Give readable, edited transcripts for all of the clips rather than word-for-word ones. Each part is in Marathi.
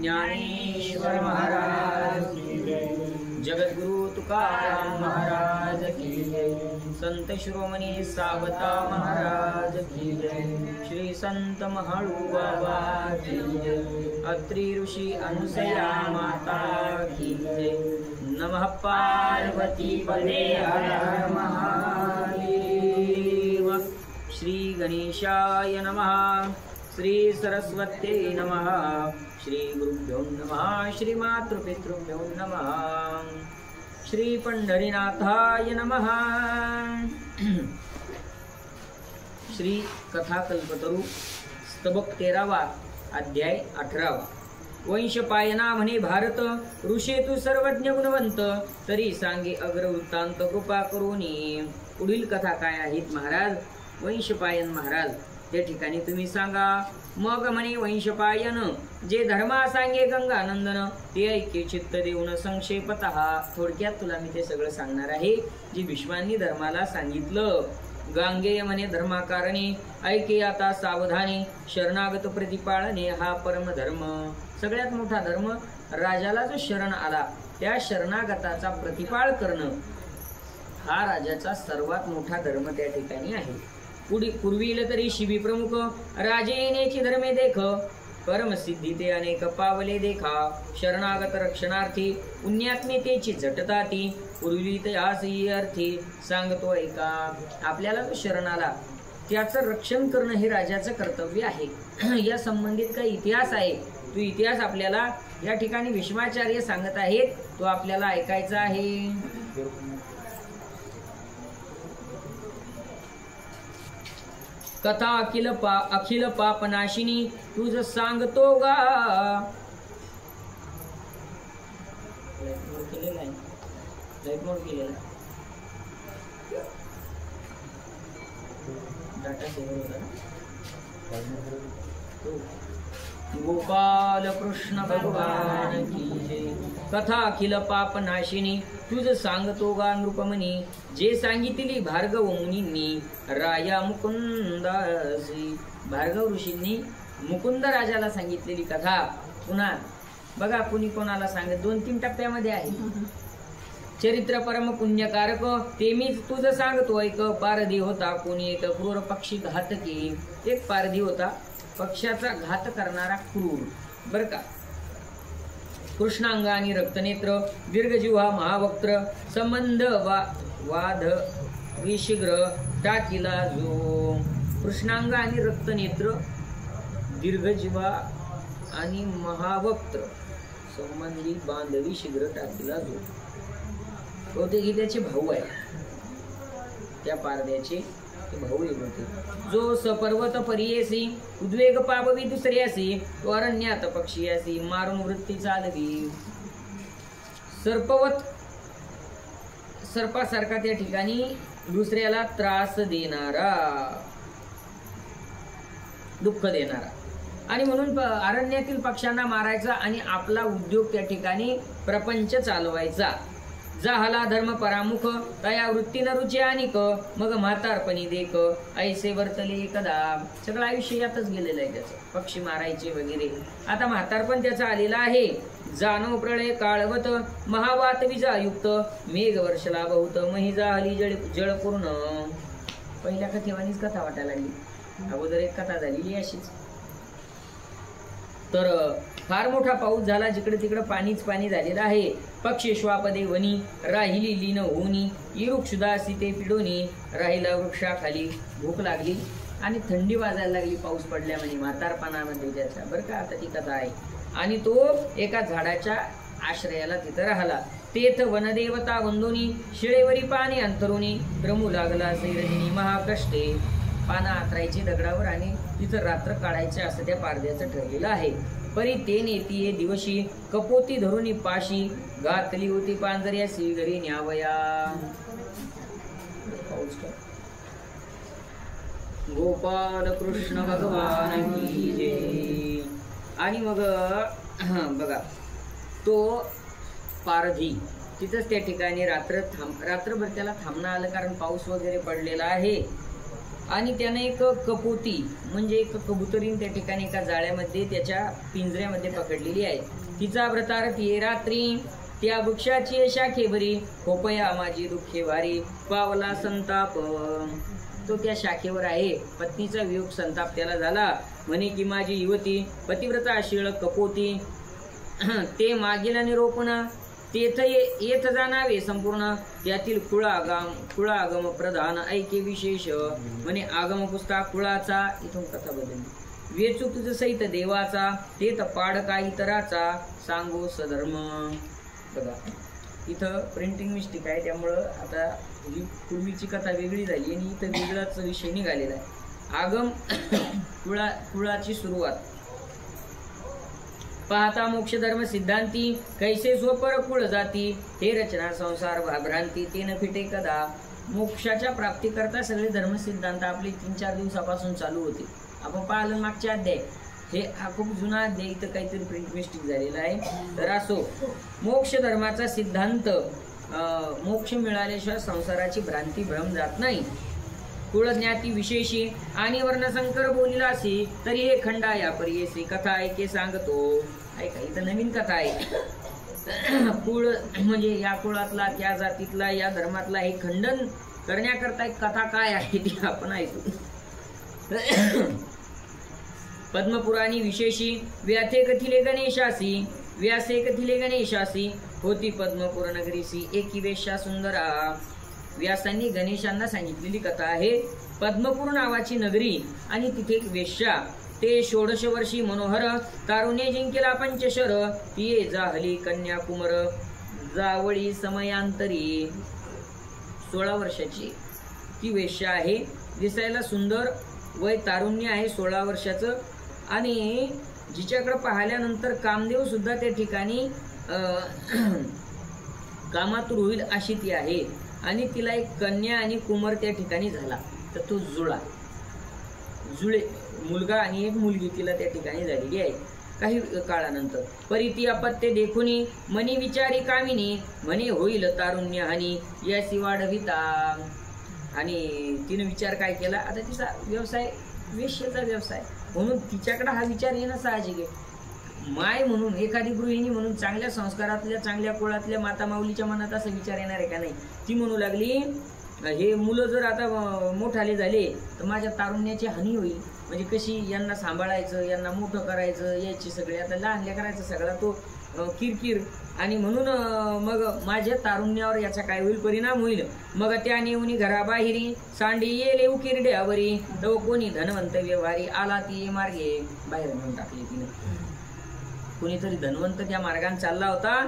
ज्ञानेश्वर महाराज की जय, जगद्गुरु तुकाराम महाराज की जय, संत शिरोमणी सावता महाराज की जय, श्री संत महाळू बाबा की जय, अत्रि ऋषी अनुसया माता की जय, नमः पार्वती पदे हर हर महादेव। श्री गणेशाय नमः, श्री सरस्वत्यै नमः, श्री गुरुभ्यो नमः, श्री मातृपितृभ्यो नमः, श्री पंढरीनाथाय नमः। श्री कथाकल्पतरू स्तबक 13वा अध्याय 18वा। वंशपायना म्हणे भारत, ऋषे तू सर्वज्ञ गुणवंत, तरी सांगे अग्रवृत्तांत कृपा करुनी। पुढील कथा काय आहेत महाराज? वंशपायन महाराज त्या ठिकाणी तुम्ही सांगा। मग म्हणे वंशपायन, जे धर्मा सांगे गंगानंदन, ते ऐके चित्त देऊन संक्षेपतः। थोडक्यात तुला मी ते सगळं सांगणार आहे जे भीष्मांनी धर्माला सांगितलं। गांगेय म्हणे धर्माकारणे, ऐके आता सावधाने, शरणागत प्रतिपाळणे हा परम धर्म। सगळ्यात मोठा धर्म राजाला जो शरण आला त्या शरणागताचा प्रतिपाळ करणं हा राजाचा सर्वात मोठा धर्म त्या ठिकाणी आहे। पूर्वील तरी शिबी प्रमुख, राजे येण्याची धर्मे देख, परमसिद्धी ते अनेक पावले देखा। शरणागत रक्षणार्थी पुण्यात्मितेची झटता ती, पूर्वी तयासी अर्थी सांगतो ऐका। आपल्याला तो शरण आला त्याचं रक्षण करणं हे राजाचं कर्तव्य आहे। या संबंधित काही इतिहास आहे, तो इतिहास आपल्याला या ठिकाणी भीष्माचार्य सांगत आहेत, तो आपल्याला ऐकायचा आहे। कथा अखिल पापनाशिनी, तुझ सांगतो गा। लाईट मोड केलेला डाटा सेव्हर होता ना। गोपाल कृष्ण भगवान की जय। कथा अखिल पापनाशिनी, तुझ सांगतो गा नृपमणी, जे सांगितली भार्गव मुनींनी राया मुकुंदासी। भार्गव ऋषींनी मुकुंद राजाला सांगितलेली कथा पुन्हा बघा कुणी कोणाला सांगत 2-3 टप्प्यामध्ये आहे। चरित्र परम पुण्यकारक, ते मीच तुझ सांगतो ऐक। पारधी होता कोणी एक क्रूर पक्षी घातकी, एक पारधी होता पक्षाचा घात करणारा क्रूर बर का। कृष्णांग आणि रक्तनेत्र, दीर्घजीवा महावक्त्र, संबंध वाद विशीघ्र टाकीला जो। कृष्णांग आणि रक्तनेत्र, दीर्घजीवा आणि महावक्त्र, संबंधी बांधवी शीघ्र टाकीला जो। बहुतेक त्याचे भाऊ आहे, त्या पारध्याचे भाऊ होते। जो सपर्वत परियेसी, उद्वेग पाबवी दुसऱ्यासी, तो अरण्यात पक्षीयासी, मारून वृत्ती चालवी। सर्पासारखा त्या ठिकाणी दुसऱ्याला त्रास देणारा, दुःख देणारा, आणि म्हणून अरण्यातील पक्ष्यांना मारायचा आणि आपला उद्योग त्या ठिकाणी प्रपंच चालवायचा। जाहला धर्म परामुख, तया वृत्ती न रुची अनिक, मग म्हातारपणी देख ऐसे वर्तले एकदा। सगळं आयुष्य यातच गेलेलं आहे त्याचं, पक्षी मारायचे वगैरे। आता म्हातारपण त्याचं आलेलं आहे। जाणो प्रळय काळवत, महावात विजायुक्त, मेघ वर्षला बहुत, मही जाहली जळ पूर्ण। पहिल्या कथेवानीच कथा वाटायला लागली, अगोदर एक कथा झालेली अशीच। तर फार मोठा पाऊस झाला, जिकडे तिकडे पाणीच पाणी झालेलं आहे। पक्षी श्वापदे वनी, राहिली लीन होनी, इरुक्षुदा सीते पिडोनी, राहिला वृक्षाखाली। भूक लागली आणि थंडी वाजायला लागली पाऊस पडल्यामुळे म्हातारपणामध्ये त्याच्या बरं का। आता ती कथा आहे। आणि तो एका झाडाच्या आश्रयाला तिथं राहिला। तेथ वनदेवता वंदोनी, शिळेवरी पाणी अंतरुनी, क्रमू लागला सैरजिनी महाकष्टे। पानं आतरायची दगडावर आणि तिथं रात्र काढायचं असं त्या पारध्याचं ठरलेलं आहे। परी ते नेतीये दिवशी, कपोती धरुनी पाशी, घातली होती पांजऱ्यासी घरी न्यावया। गोपाल कृष्ण भगवान की जय। आणि मग बघा तो पारधी तिथंच त्या ठिकाणी रात्रभर त्याला थांबणं आलं, कारण पाऊस वगैरे पडलेला आहे। आणि त्याने एक कपोती म्हणजे एक कबुतरीन त्या ठिकाणी एका जाळ्यामध्ये त्याच्या पिंजऱ्यामध्ये पकडलेली आहे. तिचा व्रतारती रात्री त्या वृक्षाची शाखेवरी खोपया माझी दुःखे वारी पावला संताप. तो त्या शाखेवर आहे. पत्नीचा वियोग संताप त्याला झाला. म्हणे की माझी युवती पतिव्रता शीळ कपोती ते मागील निरोपण तेथ येथ जाणावे संपूर्ण त्यातील कुळागम प्रधान ऐके विशेष. म्हणे आगम पुस्तक कुळाचा इथून कथा बदलली वेचू तुझ सहित देवाचा तेथ पाड काही तराचा सांगो सधर्म. बघा इथं प्रिंटिंग मिस्टेक आहे त्यामुळं आता ही पूर्वीची कथा वेगळी झाली आणि इथं वेगळाच विषय निघालेला आहे. आगम कुळाची सुरुवात पाहता मोक्ष धर्म सिद्धांती कैसे स्वपर कुळ जाती हे रचना संसार भ्रांती तीन फिटे कदा. मोक्षाच्या प्राप्तीकरता सगळे धर्म सिद्धांत आपले 3-4 दिवसापासून चालू होते. आपण पाहिलं मागच्या अध्याय हे हा खूप जुना अध्याय इथं काहीतरी प्रिंट मिस्टेक झालेला आहे. तर असो मोक्ष धर्माचा सिद्धांत मोक्ष मिळाल्याशिवाय संसाराची भ्रांती भ्रम जात नाही. कुळज्ञाती विशेषी आणि वर्णसंकर बोलिलासी तरी हे खंडा या परियेसी कथा ऐके सांगतो. ऐका इथं नवीन कथा आहे. कुळ म्हणजे या कुळातला त्या जातीतला या धर्मातला हे खंडन करण्याकरता एक कथा काय आहे ती आपण ऐकू. पद्मपुराणी विशेषी व्याथे कथिले गणेशासी व्यासे कथिले गणेशासी होती पद्मपुर नगरीसी एकी वेश्या सुंदरा. व्यासांनी गणेशांना सांगितलेली कथा आहे. पद्मपूर नावाची नगरी आणि तिथे एक वेश्या ते 16 वर्षी मनोहर तारुण्य जिंकेला पंचशर ती जाहली कन्याकुमार जावळी समयांतरी. 16 वर्षाची ती वेश्या आहे. दिसायला सुंदर वय तारुण्य आहे 16 वर्षाचं आणि जिच्याकडे पाहिल्यानंतर कामदेव सुद्धा त्या ठिकाणी कामातूर होईल अशी ती आहे. आणि तिला एक कन्या आणि कुमार त्या ठिकाणी झाला. तर तो जुळे मुलगा आणि एक मुलगी तिला त्या ठिकाणी झालेली आहे. काही काळानंतर परिती अपत्य देखुनी मनी विचारी कामिनी म्हणे होईल तारुण्य हानी यासी वाढविता. आणि तिने विचार काय केला आता तिचा व्यवसाय वेश्येचा व्यवसाय म्हणून तिच्याकडे हा विचार येणं साहजिक आहे. माय म्हणून एखादी गृहिणी म्हणून चांगल्या संस्कारातल्या चांगल्या कुळातल्या माता माऊलीच्या मनात असा विचार येणार आहे का नाही. ती म्हणू लागली हे मुलं जर आता मोठाले झाले तर माझ्या तारुण्याची हानी होईल. म्हणजे कशी यांना सांभाळायचं यांना मोठं करायचं याची सगळे आता लहान लेकरायचं सगळा तो किरकिर आणि म्हणून मग माझ्या तारुण्यावर याचा काय होईल परिणाम होईल. मग त्याने येऊन घराबाहेरी सांडी येले उकिरड्यावरी तो कोणी धनवंत व्यवहारी आला ती मार्गे बाहेर नेऊन टाकली तिने. कोणीतरी धनवंत त्या मार्गाने चालला होता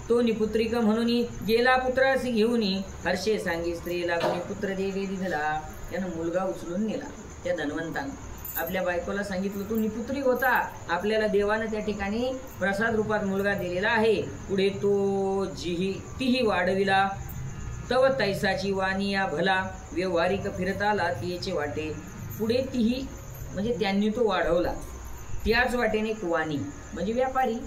तो निपुत्रिक म्हणून गेला पुत्रासी घेऊन हर्षे सांगी स्त्रीला कोणी पुत्र देवी दिला. त्यानं मुलगा उचलून नेला. त्या धनवंतानं आपल्या बायकोला सांगितलं तू निपुत्रिक होता आपल्याला देवानं त्या ठिकाणी प्रसाद रूपात मुलगा दिलेला आहे. पुढे तो तीही वाढविला तव तैसाची वाणी या भला व्यवहारिक फिरता आला तिचे वाटे. पुढे तीही म्हणजे त्यांनी तो वाढवला त्याच वाटेने एक वाणी म्हणजे व्यापारी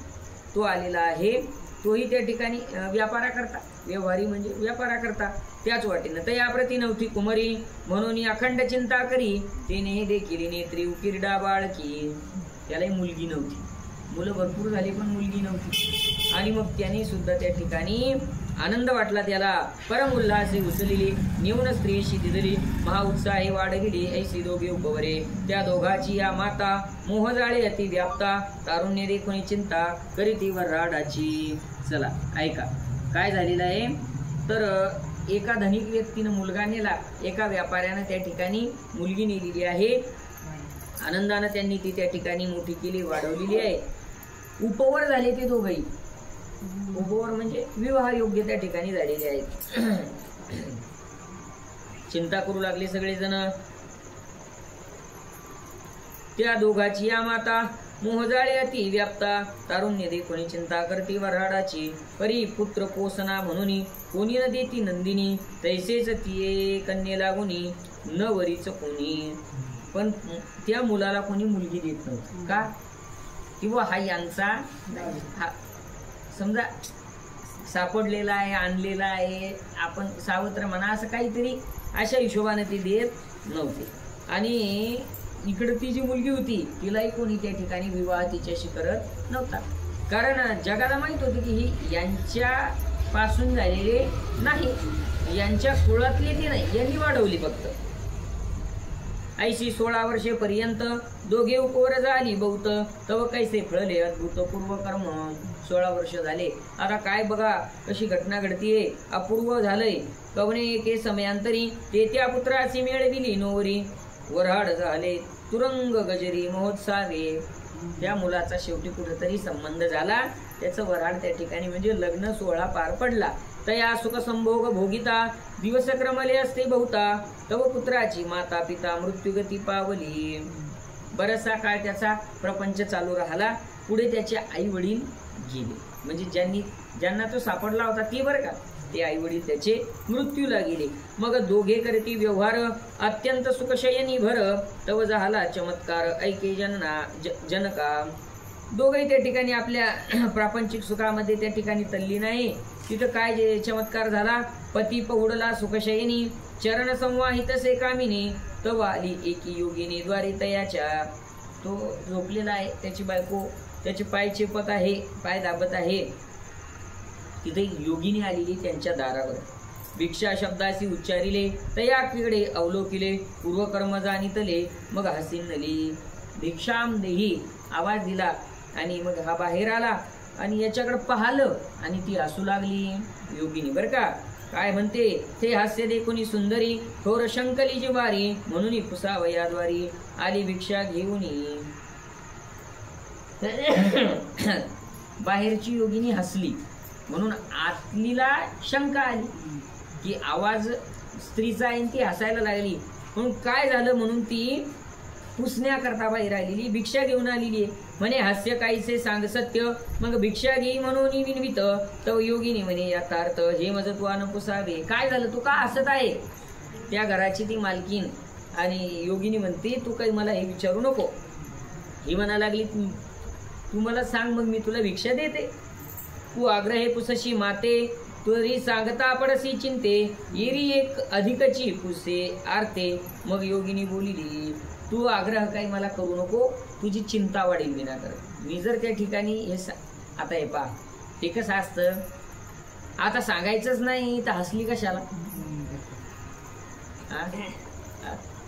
तो आलेला आहे. तोही त्या ठिकाणी व्यापाराकरता व्यवहारी म्हणजे व्यापाराकरता त्याच वाटेनं तर याप्रती नव्हती कुमारी म्हणून अखंड चिंता करी तिने देखील नेत्री उकिरडा बाळकी. त्यालाही मुलगी नव्हती. मुलं भरपूर झाली पण मुलगी नव्हती. आणि मग त्याने सुद्धा त्या ठिकाणी आनंद वाटला त्याला. परम उल्हासे उचलली नेऊन स्त्रीशी दिदली महाउत्साही वाढविली ऐशी दोघे उपवरे. त्या दोघाची या माता मोहजाळे अति व्याप्ता तारुण्य देखुनी चिंता करीती वराडाची. चला ऐका काय झालेलं आहे. तर एका धनिक व्यक्तीनं मुलगा नेला एका व्यापाऱ्यानं त्या ठिकाणी मुलगी नेलेली आहे. आनंदानं त्यांनी ती त्या ठिकाणी मोठी केली वाढवलेली आहे. उपवर झाले ते दोघही. उपवर म्हणजे विवाह योग्य त्या ठिकाणी झालेले आहेत. चिंता करू लागले सगळेजण. त्या दोघाची या माता मोहजाळे अति व्याप्ता तारुण्य देखुनी चिंता करती वराडाची. परी पुत्र पोसना म्हणून कोणी न देती नंदिनी तैसेच तिये कन्ये लागुनी न वरीच कोणी. पण त्या मुलाला कोणी मुलगी देत नव्हती का किंवा हा यांचा समजा सापडलेला आहे आणलेला आहे आपण सावत्र म्हणा असं काहीतरी अशा हिशोबाने ते देत नव्हते. आणि इकडे ती जी मुलगी होती तिलाही कोणी त्या ठिकाणी विवाह तिच्याशी करत नव्हता, कारण जगाला माहित होतं की ही यांच्या पासून झालेले नाही, यांच्या कुळातली ती नाही, यांनी वाढवली फक्त. ऐशी 16 वर्षेपर्यंत दोघे उपवर झाली बहुत, तव कैसे फळले अद्भुत पूर्व कर्म. 16 वर्ष झाले, आता काय बघा कशी घटना घडतीये, अपूर्व झालंय. कवने एके समयांतरी ते त्या पुत्राची मिळविली नोवरी, वऱ्हाड झाले तुरंग गजरी महोत्सावे. त्या मुलाचा शेवटी कुठेतरी संबंध झाला, त्याचं वऱ्हाड त्या ठिकाणी म्हणजे लग्न सोहळा पार पडला. तया सुख संभोग भोगिता दिवस क्रमले असते बहुता, तव पुत्राची माता पिता मृत्युगती पावली. बराचसा काळ त्याचा प्रपंच चालू राहिला. पुढे त्याचे आई वडील गेले, म्हणजे ज्यांना तो सापडला होता ते बरं का, ते आई वडील त्याचे मृत्यूला गेले. मग दोघे करती व्यवहार अत्यंत सुखशयनी भर, तव झाला चमत्कार ऐके जनका. दोघे त्या ठिकाणी आपल्या प्रापंचिक सुखामध्ये त्या ठिकाणी तल्ली नाही. तिथं काय जे चमत्कार झाला, पती पहुडला सुखशयनी चरण संवाहित से कामिनी, तव आली एकी योगिनी द्वारे तयाच्या. तो झोपलेला आहे, त्याची बायको त्याचे पाय चेपत आहे, पाय दाबत आहे. तिथे योगिनी आलेली त्यांच्या दारावर. भिक्षा शब्दाशी उच्चारिले तया तिकडे अवलोकिले, पूर्वकर्म जाणितले मग हसीनली. भिक्षाम देही आवाज दिला आणि मग हा बाहेर आला आणि याच्याकडे पाहिलं आणि ती हसू लागली योगिनी बरं का. काय म्हणते, ते हास्य देखुनी सुंदरी थोर शंकली जिवारी, म्हणून पुसावयाद्वारी आली भिक्षा घेऊनी. बाहेरची योगिनी हसली म्हणून आतलीला शंका आली की आवाज स्त्रीचा आहे, ती हसायला लागली. म्हणून काय झालं म्हणून ती पुसण्याकरता बाहेर आलेली, भिक्षा घेऊन आलेली म्हणे. हास्य काहीसे सांग सत्य, मग भिक्षा घेई म्हणून विनवित, तव योगिनी म्हणे यथार्थ हे मज तू न पुसावे. काय झालं, तू का हसत आहे. त्या घराची ती मालकीन आणि योगिनी म्हणते तू काही मला हे विचारू नको. ही म्हणा लागली तू मला सांग, मग मी तुला भिक्षा देते. तू आग्रहे पुसशी माते, तुरी सांगता पडसी चिंते, येरी एक अधिकची पुसे आरते. मग योगिनी बोलिली तू आग्रह काही मला करू नको, तुझी चिंता वाढेल विनाकारण. मी जर त्या ठिकाणी हे आता हे पहा, हे कसं असतं, आता सांगायचंच नाही तर हसली कशाला.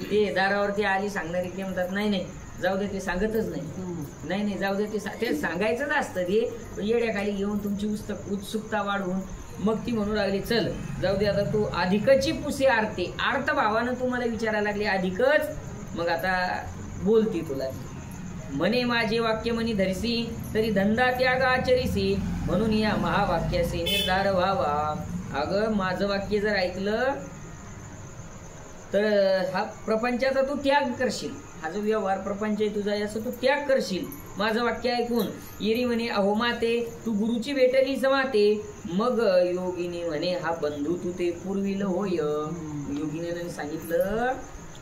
ते दारावरती आली सांगणारी ते म्हणतात नाही नाही जाऊ दे, ते सांगतच नाही, नाही जाऊ दे, ते सांगायचंच असतं. ते येड्याखाली घेऊन तुमची उत्सुकता वाढवून मग ती म्हणू लागली चल जाऊ दे आता तू अधिकची पुसे आरते. आर्त भावानं तू मला विचारायला लागली अधिकच, मग आता बोलती तुला. म्हणे माझे वाक्य मनी धरसी, तरी धंदा त्याग आचरिसी, म्हणून या महावाक्याचे निर्धार व्हावा. अगं माझं वाक्य जर ऐकलं तर हा प्रपंचाचा तू त्याग करशील, हा जो व्यवहार प्रपंच आहे तुझा याचा तू त्याग करशील माझं वाक्य ऐकून. येरी म्हणे अहो माते, तू गुरुची भेटली समाते. मग योगिनी म्हणे हा बंधू तू ते पूर्वील होय. योगिनीने सांगितलं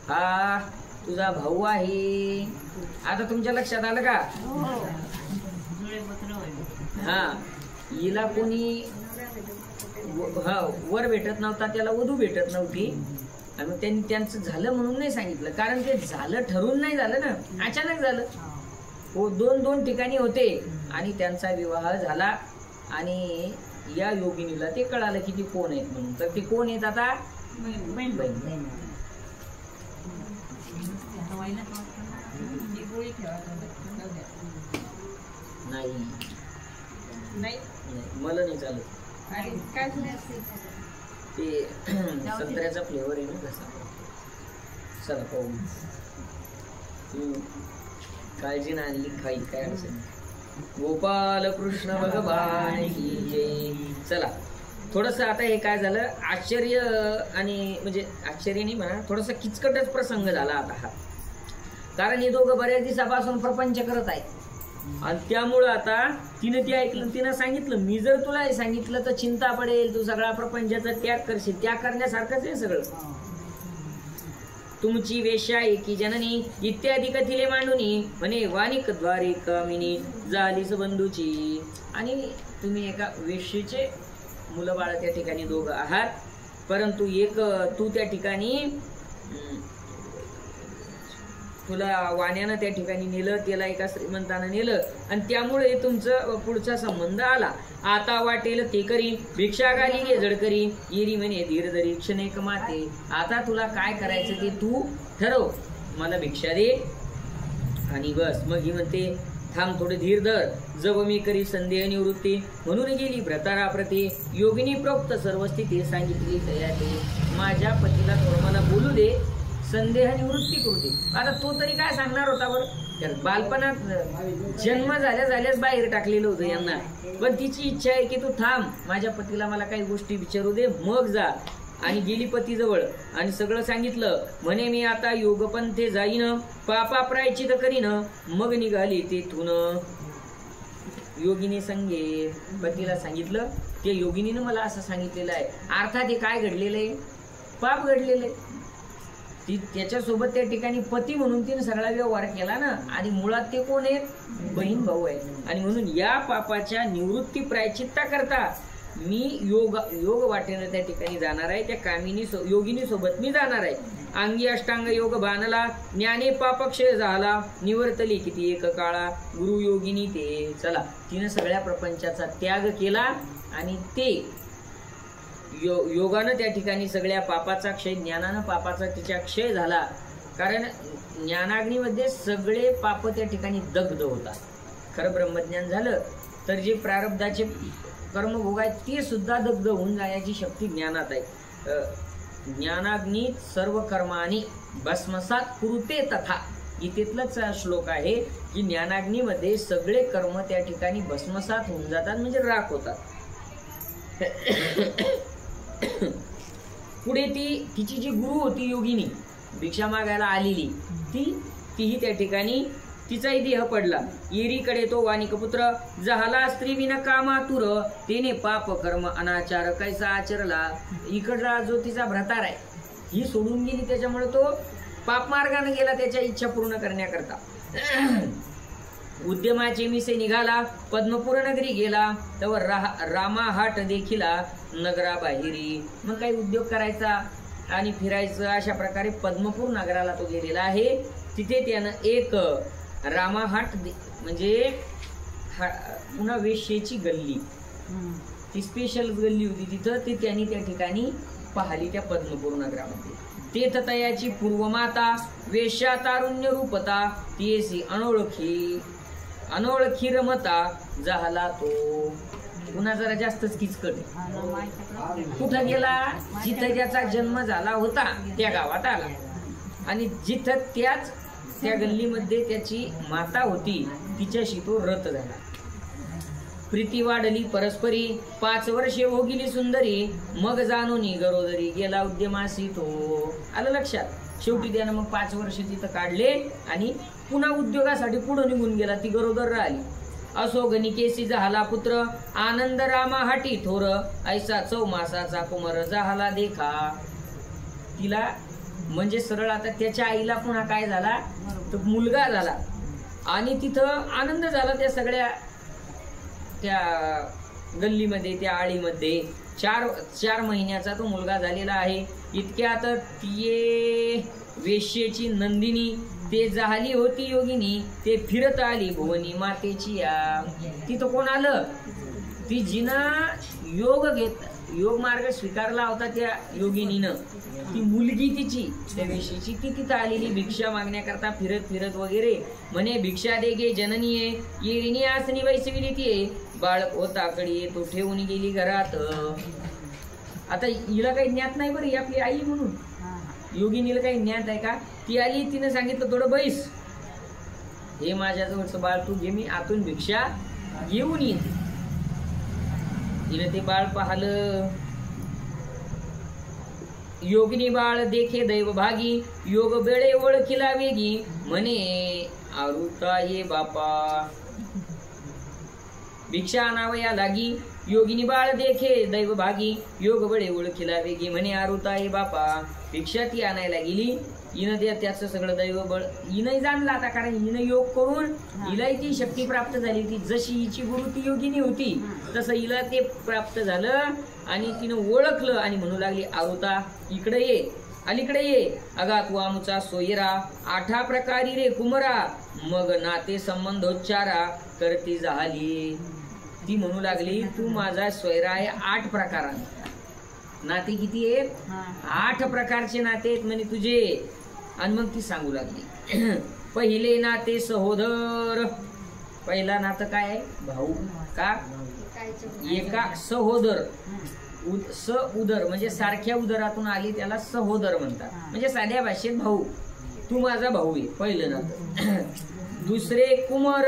हा तुझा भाऊ आहे. आता तुमच्या लक्षात आलं का. हा हिला कोणी वर भेटत नव्हता, त्याला वधू भेटत नव्हती, आणि त्यांनी त्यांचं झालं म्हणून नाही सांगितलं, कारण ते झालं ठरून नाही झालं ना, अचानक झालं. हो दोन ठिकाणी होते आणि त्यांचा विवाह झाला. आणि या योगिनीला ते कळालं की ती कोण आहेत म्हणून. तर ती कोण आहेत आता, नाही मला नाही चालत. ते संत्र्याचा फ्लेवर आहे ना कसा. चला पाहू. काळजी ना आणली खाईल काय असेल. गोपाल कृष्ण भगवान की जय. चला थोडस आता हे काय झालं, आश्चर्य आणि म्हणजे आश्चर्य नाही म्हणा, थोडासा किचकटच प्रसंग झाला आता हा. कारण हे दोघं बऱ्याच दिवसापासून प्रपंच करत आहे आणि त्यामुळं आता तिने ते ऐकलं, तिनं सांगितलं मी जर तुला हे सांगितलं तर चिंता पडेल, तू सगळा प्रपंचाचा त्याग करशील. त्याग करण्यासारखंच आहे सगळं. तुमची वेश्या एकी जननी इत्यादी कथिले मांडुनी, म्हणे वानिक द्वारे कामिनी झालीस बंधूची. आणि तुम्ही एका वेश्येचे मुलं बाळ त्या ठिकाणी दोघं आहात, परंतु एक तू त्या ठिकाणी तुला वाण्यानं त्या ठिकाणी नेलं, त्याला एका श्रीमंतानं नेलं आणि त्यामुळे तुमचं पुढचा संबंध आला. आता वाटेल ते करी भिक्षा गाली गे जड करी येरी म्हणे धीर धरी क्षणेक माते. आता तुला काय करायचं ते तू ठरव, मला भिक्षा दे आणि बस. मग ही म्हणते थांब थोडे धीर धर, जव मी करी संदेह निवृत्ती. म्हणून गेली व्रतारा प्रती योगिनी प्रोक्त सर्व स्थिती सांगितली तया ते. माझ्या पतीला थोडं मला बोलू दे, संदेह निवृत्ती करू दे. आता तो तरी काय सांगणार होता बरं. बालपणात जन्म झाल्याच बाहेर टाकलेलं होतं यांना, पण तिची इच्छा आहे की तू थांब, माझ्या पतीला मला काही गोष्टी विचारू दे मग जा. आणि गेली पतीजवळ आणि सगळं सांगितलं. म्हणे मी आता योगपंथे जाईन, पापा प्रायचित करीन. मग निघाली तेथून योगिनी संगे. पतीला सांगितलं ते योगिनीनं मला असं सांगितलेलं आहे. अर्थात हे काय घडलेलं आहे, पाप घडलेलं आहे. ती त्याच्यासोबत त्या ठिकाणी पती म्हणून तिने सगळा व्यवहार केला ना, आणि मुळात ते कोण आहेत, बहीण भाऊ आहे. आणि म्हणून या पापाच्या निवृत्ती प्रायचित्ता करता मी योग वाटेने त्या ठिकाणी जाणार आहे. त्या योगिनी सोबत मी जाणार आहे. अंगी अष्टांग योग बाणला, ज्ञाने पापक्षय झाला, निवर्तली किती एक काळा, गुरु योगिनी ते. चला, तिने सगळ्या प्रपंचाचा त्याग केला आणि ते योगानं त्या ठिकाणी सगळ्या पापाचा क्षय, ज्ञानानं पापाचा तिच्या क्षय झाला. कारण ज्ञानाग्नीमध्ये सगळे पाप त्या ठिकाणी दग्ध होतात. खरं ब्रह्मज्ञान झालं तर जे प्रारब्धाचे कर्मभोग आहेत ते सुद्धा दग्ध होऊन जाण्याची शक्ती ज्ञानात आहे. ज्ञानाग्नीत सर्व कर्मानी भस्मसात कुरुते तथा. इथेतलाच श्लोक आहे की ज्ञानाग्नीमध्ये सगळे कर्म त्या ठिकाणी भस्मसात होऊन जातात, म्हणजे राख होतात. पुढे तिची जी गुरु होती योगिनी, भिक्षा मागायला आलेली, तीही त्या ठिकाणी तिचाही देह पडला. येरीकडे तो वानिकपुत्र जहाला स्त्री विना कामातुर, तेने पाप कर्म अनाचार कैसा आचरला. इकडला जो तिचा भ्रतार आहे ही सोडून गेली, त्याच्यामुळे तो पाप मार्गाने गेला त्याच्या इच्छा पूर्ण करण्याकरता. उद्यमाचे मिसे निघाला, पद्मपूर नगरी गेला, त्यावर रामाहाट देखिला नगराबाहेरी. मग काही उद्योग करायचा आणि फिरायचं, अशा प्रकारे पद्मपूर नगराला तो गेलेला आहे. तिथे त्यानं एक रामाहाट म्हणजे पुन्हा वेश्येची गल्ली, ती स्पेशल गल्ली होती तिथं, ती त्यांनी त्या ठिकाणी पाहिली त्या पद्मपूर नगरामध्ये. तेथतयाची पूर्वमाता वेश्या तारुण्य रूपता, तीसी अनोळखी रमता झाला तो. पुन्हा जरा जास्तच किचकट. कुठं गेला, जिथं त्याचा जन्म झाला होता त्या गावात आला, आणि जिथं त्या गल्लीमध्ये त्याची माता होती तिच्याशी तो रत झाला. प्रीती वाढली परस्परी, 5 वर्षे भोगिली सुंदरी, मग जाणून गरोदरी गेला उद्यमासी तो. आलं लक्षात. शेवटी त्यानं मग 5 वर्ष तिथं काढले आणि पुन्हा उद्योगासाठी पुढे निघून गेला. ती गरोदर राहिली. असो गणिकेसी झाला पुत्र, आनंद रामा हाटी थोर, ऐसा 4 मासाचा कुमार झाला देखा. तिला म्हणजे सरळ आता त्याच्या आईला पुन्हा काय झाला, तो मुलगा झाला आणि तिथं आनंद झाला. त्या सगळ्या त्या गल्लीमध्ये, त्या आळीमध्ये 4 महिन्याचा तो मुलगा झालेला आहे. इतक्यात ती वेश्येची नंदिनी ते झाली होती योगिनी, ते फिरत आली भुवनी मातेची या. तिथं कोण आलं, ती जिनं योग मार्ग स्वीकारला होता त्या योगिनीनं, ती मुलगी तिची त्या वेश्येची, ती तिथं आलेली भिक्षा मागण्याकरता फिरत वगैरे. म्हणे भिक्षा दे गे जननीये, येरिणी आसनी वैसविली ती, बाळक होता कडे तो ठेवून गेली घरात. आता हिला काही ज्ञात नाही बरं, ही आपली आई म्हणून. योगिनीला काही ज्ञात आहे का. ती आली, तिने सांगितलं थोडं बैस, हे माझ्याजवळचं बाळ तू घे, मी आतून भिक्षा घेऊन येईन. तिने ते बाळ पाहिलं. योगिनी बाळ देखे दैव भागी, योग बेळे ओळखिला वेगी, म्हणे आरुता ये बापा. भिक्षा आणावया लागी, योगिनी बाळ देखे दैव भागी, योग बळे ओळखिला वेगी, म्हणे आरुता ये बापा. भिक्षा ती आणायला गेली. हिनं त्याचं सगळं दैव बळ हिनंही जाणलं आता, कारण हिनं योग करून हिलाही ती शक्ती प्राप्त झाली होती. जशी हिची गुरु ती योगिनी होती तसं हिला ते प्राप्त झालं आणि तिनं ओळखलं आणि म्हणू लागली आरुता इकडे ये. अलीकडे ये. अगा तू आमचा सोयरा, आठा प्रकारी रे कुमरा, मग नाते संबंधोच्चारा करती झाली. ती म्हणू लागली तू माझा सोयरा आहे 8 प्रकाराने. नाते किती आहेत? 8 प्रकारचे नाते आहेत म्हणे तुझे. आणि मग ती सांगू लागली पहिले नाते सहोदर. पहिला नातं काय आहे? भाऊ. का? एका सहोदर. स उदर म्हणजे सारख्या उदरातून आली त्याला सहोदर म्हणतात, म्हणजे साध्या भाषेत भाऊ. तू माझा भाऊ आहे, पहिलं नातं. दुसरे कुमर.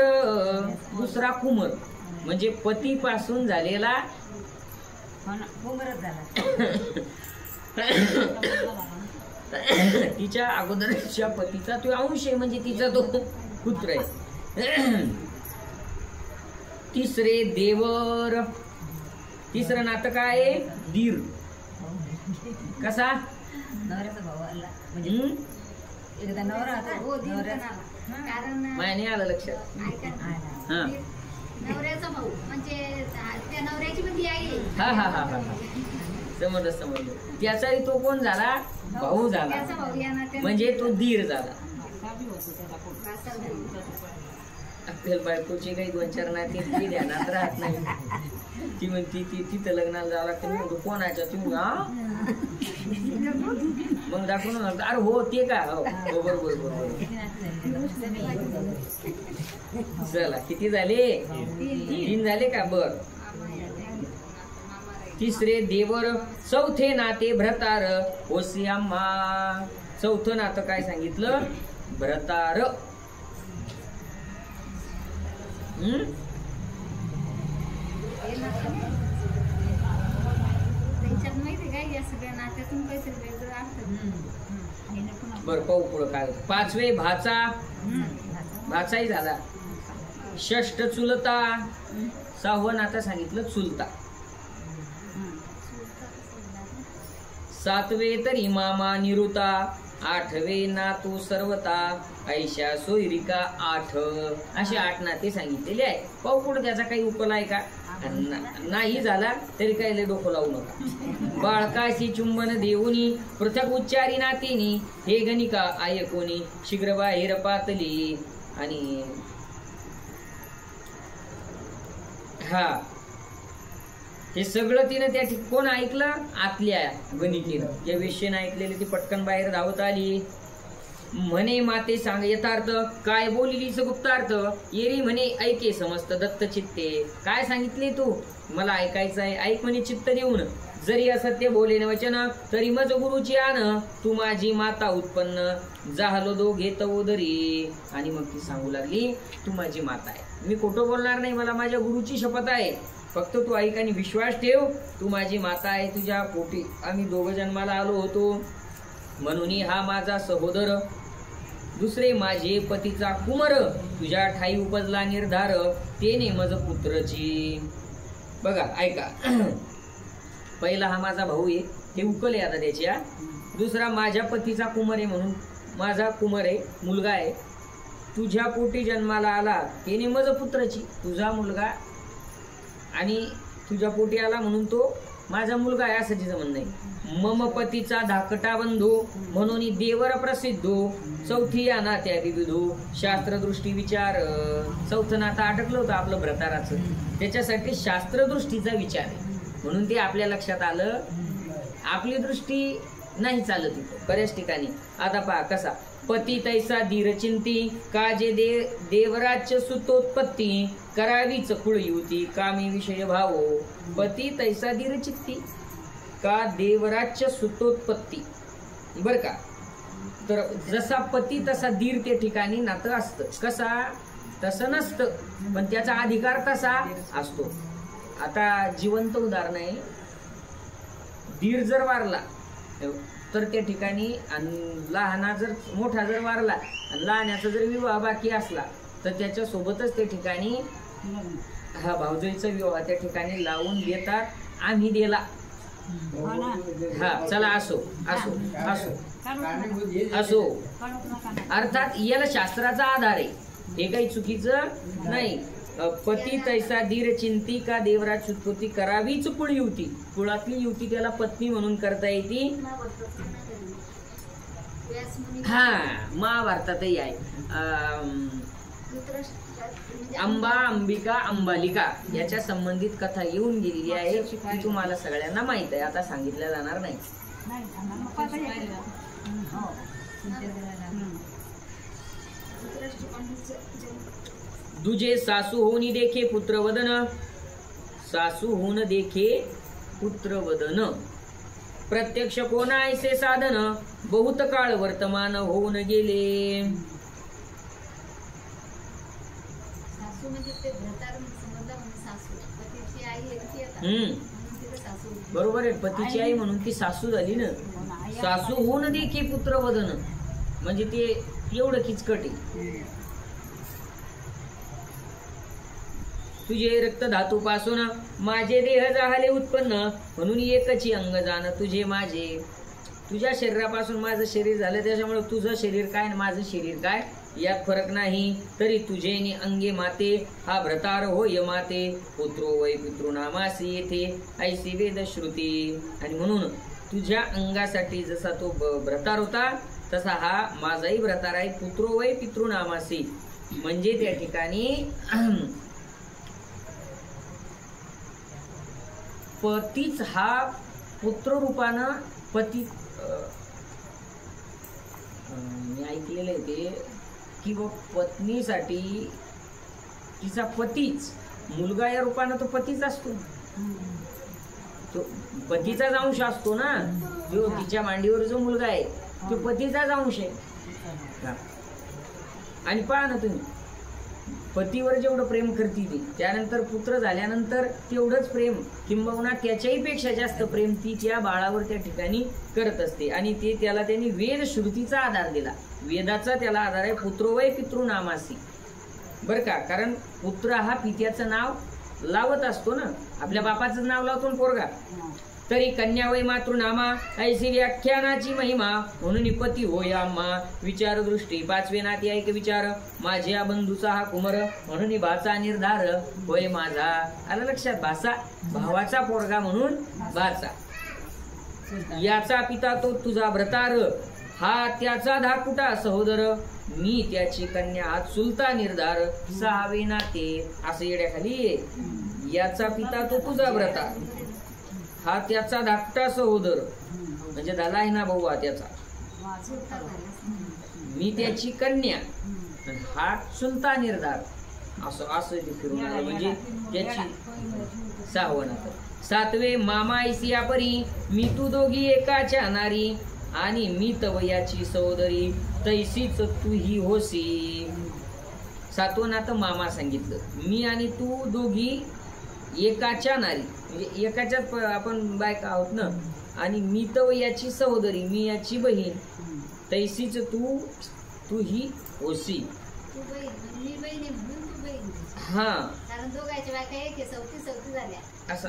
दुसरा कुमर म्हणजे पतीपासून झालेला तिच्या अगोदरच्या पतीचा तो अंश आहे, म्हणजे तिचा तो पुत्र आहे. तिसरे देवर. तिसरं नातं काय आहे? दीर. कसा? मायने आलं लक्षात. हा नवऱ्याचा भाऊ म्हणजे त्या नवऱ्याची पण ती आई. हा हा हा हा समजलं. त्याचाही तो कोण झाला? भाऊ झाला, म्हणजे तो दीर झाला. आपल्याला बायकोचे काही 2-4 नाते ती ध्यानात राहत नाही. ती म्हणती ती तिथं लग्नाला जावं लागतं. मी म्हणतो कोणाच्या? तुम्ही मग दाखवून अरे हो ते का? हो बरोबर. चला किती झाले? 3 झाले का? बर. तिसरे देवर. चौथे नाते भ्रतार. ओसी आम्हा. चौथं नातं काय सांगितलं? भ्रतार. बर पाहू पुढं काय. 5वे भाचा. भाचाही झाला. 6ष्ठ चुलता. 6वं नातं सांगितलं चुलता. 7वे तरी मामा निरुता. 8वे नातू सर्वता. ऐशा सोयरिका 8. असे 8 नाते सांगितलेले आहे. पाहू पुढे त्याचा काही उकल आहे का? नाही झाला तरी काही लय डोकं लावू नका. बाळकाशी चुंबन देऊनी पृथक उच्चारी नातीनी. हे गणिका आयकोनी शीघ्र बाहेर पातली. आणि हा हे सगळं तिने त्या कोण ऐकलं? आतल्या गणिकेनं. या वेश्येनं ऐकलेली ती पटकन बाहेर धावत आली. म्हणे माते सांग यथार्थ, काय बोलिलीच गुप्तार्थ. येरी म्हणे ऐके समस्त दत्त चित्ते. काय सांगितले तू? मला ऐकायचं आहे, ऐक म्हणे चित्त देऊन. जरी असत्य बोलेन वचन तरी मज गुरुची आण. तू माझी माता उत्पन्न जाहलो दोघे तवोदरी. आणि मग ती सांगू लागली तू माझी माता आहे, मी खोटं बोलणार नाही, मला माझ्या गुरुची शपथ आहे. फक्त तू ऐक आणि विश्वास ठेव. तू माझी माता आहे, तुझ्या पोटी आम्ही 2 जन्माला आलो होतो. म्हणून हा माझा सहोदर. दुसरे माझे पतीचा कुमर. तुझ्या ठाई उपजला निर्धार. तेने मज पुत्रची. बघा ऐका. पहिला हा माझा भाऊ आहे, हे उकल आहे आता त्याच्या. दुसरा माझ्या पतीचा कुमर आहे, म्हणून माझा कुमर आहे, मुलगा आहे. तुझ्या पोटी जन्माला आला तेने मज पुत्रची. तुझा मुलगा आणि तुझ्या पोटी आला म्हणून तो माझा मुलगा आहे असं तिचं म्हणणं आहे. मम पतीचा धाकटा बंधू म्हणून देवर प्रसिद्धो. चौथी या नात्या विविधो शास्त्रदृष्टी विचार. चौथं नातं अटकलं होतं आपलं भ्रताराचं, त्याच्यासाठी शास्त्रदृष्टीचा विचार आहे म्हणून ते आपल्या लक्षात आलं. आपली दृष्टी नाही चालत इथं बऱ्याच ठिकाणी. आता पहा कसा. पती तैसा धीर चिंती काजे देवराज्य सुतोत्पत्ती. करावीच कुळ युती कामी विषय भावो. पती तैसा धीर चित्ती का देवराज्य सुतोत्पत्ती. बर का. तर जसा पती तसा धीर त्या ठिकाणी नातं असतं. कसा? तसं नसतं पण त्याचा अधिकार तसा असतो. आता जिवंत उदाहरण आहे. धीर जर वारला तर त्या ठिकाणी लहाना जर मोठा जर वारला आणि लहानाचा जर विवाह बाकी असला तर त्याच्या सोबतच त्या ठिकाणी हा भाऊजाईचा विवाह त्या ठिकाणी लावून देतात. आम्ही दिला. हा चला असो असो असो असो. अर्थात याला शास्त्राचा आधार आहे, हे काही चुकीचं नाही. पती तैसा धीर चिंती का देवराज सुतपती. करावीच कुळ युती. कुळातली युती त्याला पत्नी म्हणून करता येते. व्यास मुनी हा महाभारतातही आहे. म्हणजे अंबा, अंबिका, अंबालिका याच्या संबंधित कथा येऊन गेलेली आहे. ती तुम्हाला सगळ्यांना माहित आहे, आता सांगितल्या जाणार नाही. दुजे सासू होऊन देखे पुत्रवदन, सासू होऊन देखे पुत्रवदन, प्रत्यक्ष कोणायसे साधन, बहुत काळ वर्तमान होऊन गेले. सासू म्हणजे ते भ्रतार समजलं म्हणजे सासू, पतीची आई आहे ती आता. म्हणून तिथे सासू. बरोबर आहे, पतीची आई म्हणून ती सासू झाली ना. सासू होऊन देखी पुत्रवदन म्हणजे ते एवढं किचकट आहे. तुझे रक्त धातू पासून माझे देह झाले उत्पन्न, म्हणून एकची अंग जाण तुझे माझे. तुझ्या शरीरापासून माझं शरीर झालं, त्याच्यामुळे तुझं शरीर काय आणि माझं शरीर काय यात फरक नाही. तरी तुझे नि अंगे माते, हा भ्रतार होय माते, पुत्रो वै पितृनामासी येथे ऐसी वेद श्रुती. आणि म्हणून तुझ्या अंगासाठी जसा तो भ्रतार होता, तसा हा माझाही भ्रतार आहे. पुत्रो वै पितृनामासी म्हणजे त्या ठिकाणी पतीच हा पुत्र रूपानं पती. मी ऐकलेलं आहे ते की पत्नीसाठी तिचा पतीच, मुलगा या रूपानं तो पतीच असतो, तो पतीचाच अंश असतो ना. जो तिच्या मांडीवर जो मुलगा आहे तो पतीचाच अंश आहे. आणि पहा ना तुम्ही, पतीवर जेवढं प्रेम करते ती, त्यानंतर पुत्र झाल्यानंतर तेवढंच प्रेम, किंबहुना त्याच्याही पेक्षा जास्त प्रेम ती त्या बाळावर त्या ठिकाणी करत असते. आणि ते त्याला त्यांनी वेद श्रुतीचा आधार दिला, वेदाचा त्याला आधार आहे. पुत्रो वै पितृनामासी, बर का. कारण पुत्र हा पित्याचं नाव लावत असतो ना, आपल्या बापाचं नाव लावतो ना पोरगा. तरी कन्या वै मातृनामा ऐसी व्याख्यानाची महिमा, म्हणून पती होय आम्हा. विचार दृष्टी पाचवे नाती ऐक विचार, माझ्या बंधूचा हा कुमर, म्हणून भाचा निर्धार होय माझा. आलं लक्षात, भाचा भावाचा पोरगा म्हणून भाचा. याचा पिता तो तुझा भ्रतार, हा त्याचा धाकुटा सहोदर, मी त्याची कन्या हा चुलता निर्धार. सहावे नाते असं येड्याखाली, याचा पिता तो तुझा भ्रतार, हा त्याचा धाकटा सहोदर म्हणजे झाला आहे ना भाऊ हा त्याचा, मी त्याची कन्या, हा चुलता निर्धार. असं असं फिरून आलं म्हणजे त्याची. सहावं. सातवे मामा ऐसिया परी, मी तू दोघी एकाच्या नारी, आणि मी तवयाची सहोदरी, तैसीच तू ही होसी. सातवं नातं मामा सांगितलं, मी आणि तू दोघी एकाच्या नारी म्हणजे एकाच्याच आपण बायका आहोत ना. आणि मी तवयाची सहोदरी, मी याची बहीण, तैसीच तू ही होसी. हा, कारण दोघांच्या बायका एक सवती झाल्या, असं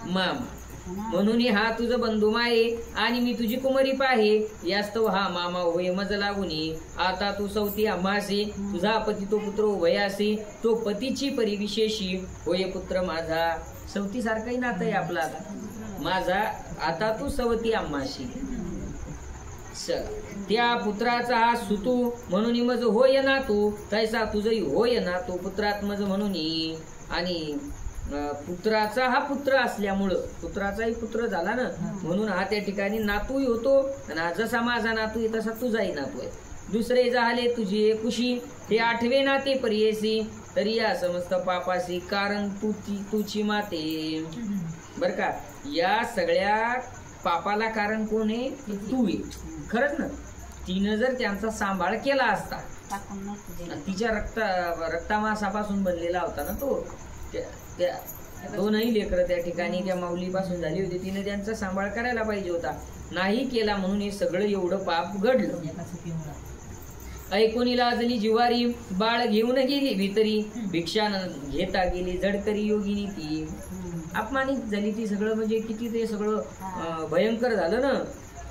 मामा. म्हणून हा तुझं बंधू माये, आणि मी तुझी कुमारी पाहे, यास्तव हा मामा होय मज लागुनी. आता तू सवती आम्हासी, तुझा पती तो पुत्र वयासी, तो पतीची परिविशेषी होय पुत्र माझा. सवती सारखंही नातं आहे आपला आता माझा. आता तू सवती आम्हाशी, त्या पुत्राचा हा सुतू, म्हणून मज होय ना तू, तैसा तुझही होय ना तू पुत्रात्मज म्हणून. आणि पुत्राचा हा पुत्र असल्यामुळं, पुत्राचाही पुत्र झाला ना, म्हणून हा त्या ठिकाणी नातूही होतो. आणि जसा माझा नातू आहे तसा तुझाही नातू आहे. दुसरे झाले तुझी कुशी, ते आठवे नाते परियेसी, तरी या समस्त पापासी, कारण तुची माते. बर का, या सगळ्या पापाला कारण कोण आहे? तू आहे. खरंच ना, तिनं जर त्यांचा सांभाळ केला असता, तिच्या रक्तामासापासून बनलेला होता ना तो, त्या दोनही लेकरं त्या ठिकाणी त्या माऊलीपासून झाली होती, तिने त्यांचा सांभाळ करायला पाहिजे होता, नाही केला, म्हणून हे सगळं एवढं पाप घडलं. ऐकून लाजली जिवारी, बाळ घेऊन गेली भितरी, भिक्षा घेता गेली झडकरी योगिनी ती. अपमानित झाली ती सगळं, म्हणजे किती ते सगळं भयंकर झालं ना.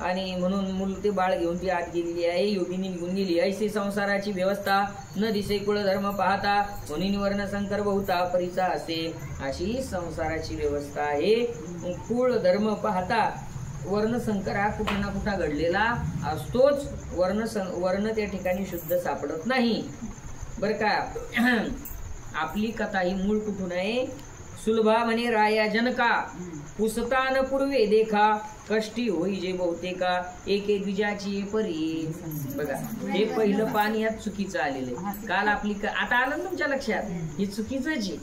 आणि म्हणून मूल ते बाळ घेऊन ती आत गेलेली आहे, योगिनी निघून गेली. ऐशी संसाराची व्यवस्था, न दिसे कुळ धर्म पाहता, म्हणून वर्ण संकर बहुता परीचा असे. अशी संसाराची व्यवस्था आहे, कुळ धर्म पाहता वर्णसंकर हा कुठं ना कुठं घडलेला असतोच. वर्ण त्या ठिकाणी शुद्ध सापडत नाही बर का. आपली कथा ही मूळ कुठून आहे? सुलभा म्हणे राया जनका पुसतान पूर्वे देखा कष्टी होई जे बहुतेका एके द्विजाची परी. बघा हे पहिलं पान यात चुकीचं आलेलं आहे. काल आपली आता आलं ना तुमच्या लक्षात? ही चुकीचंच आहे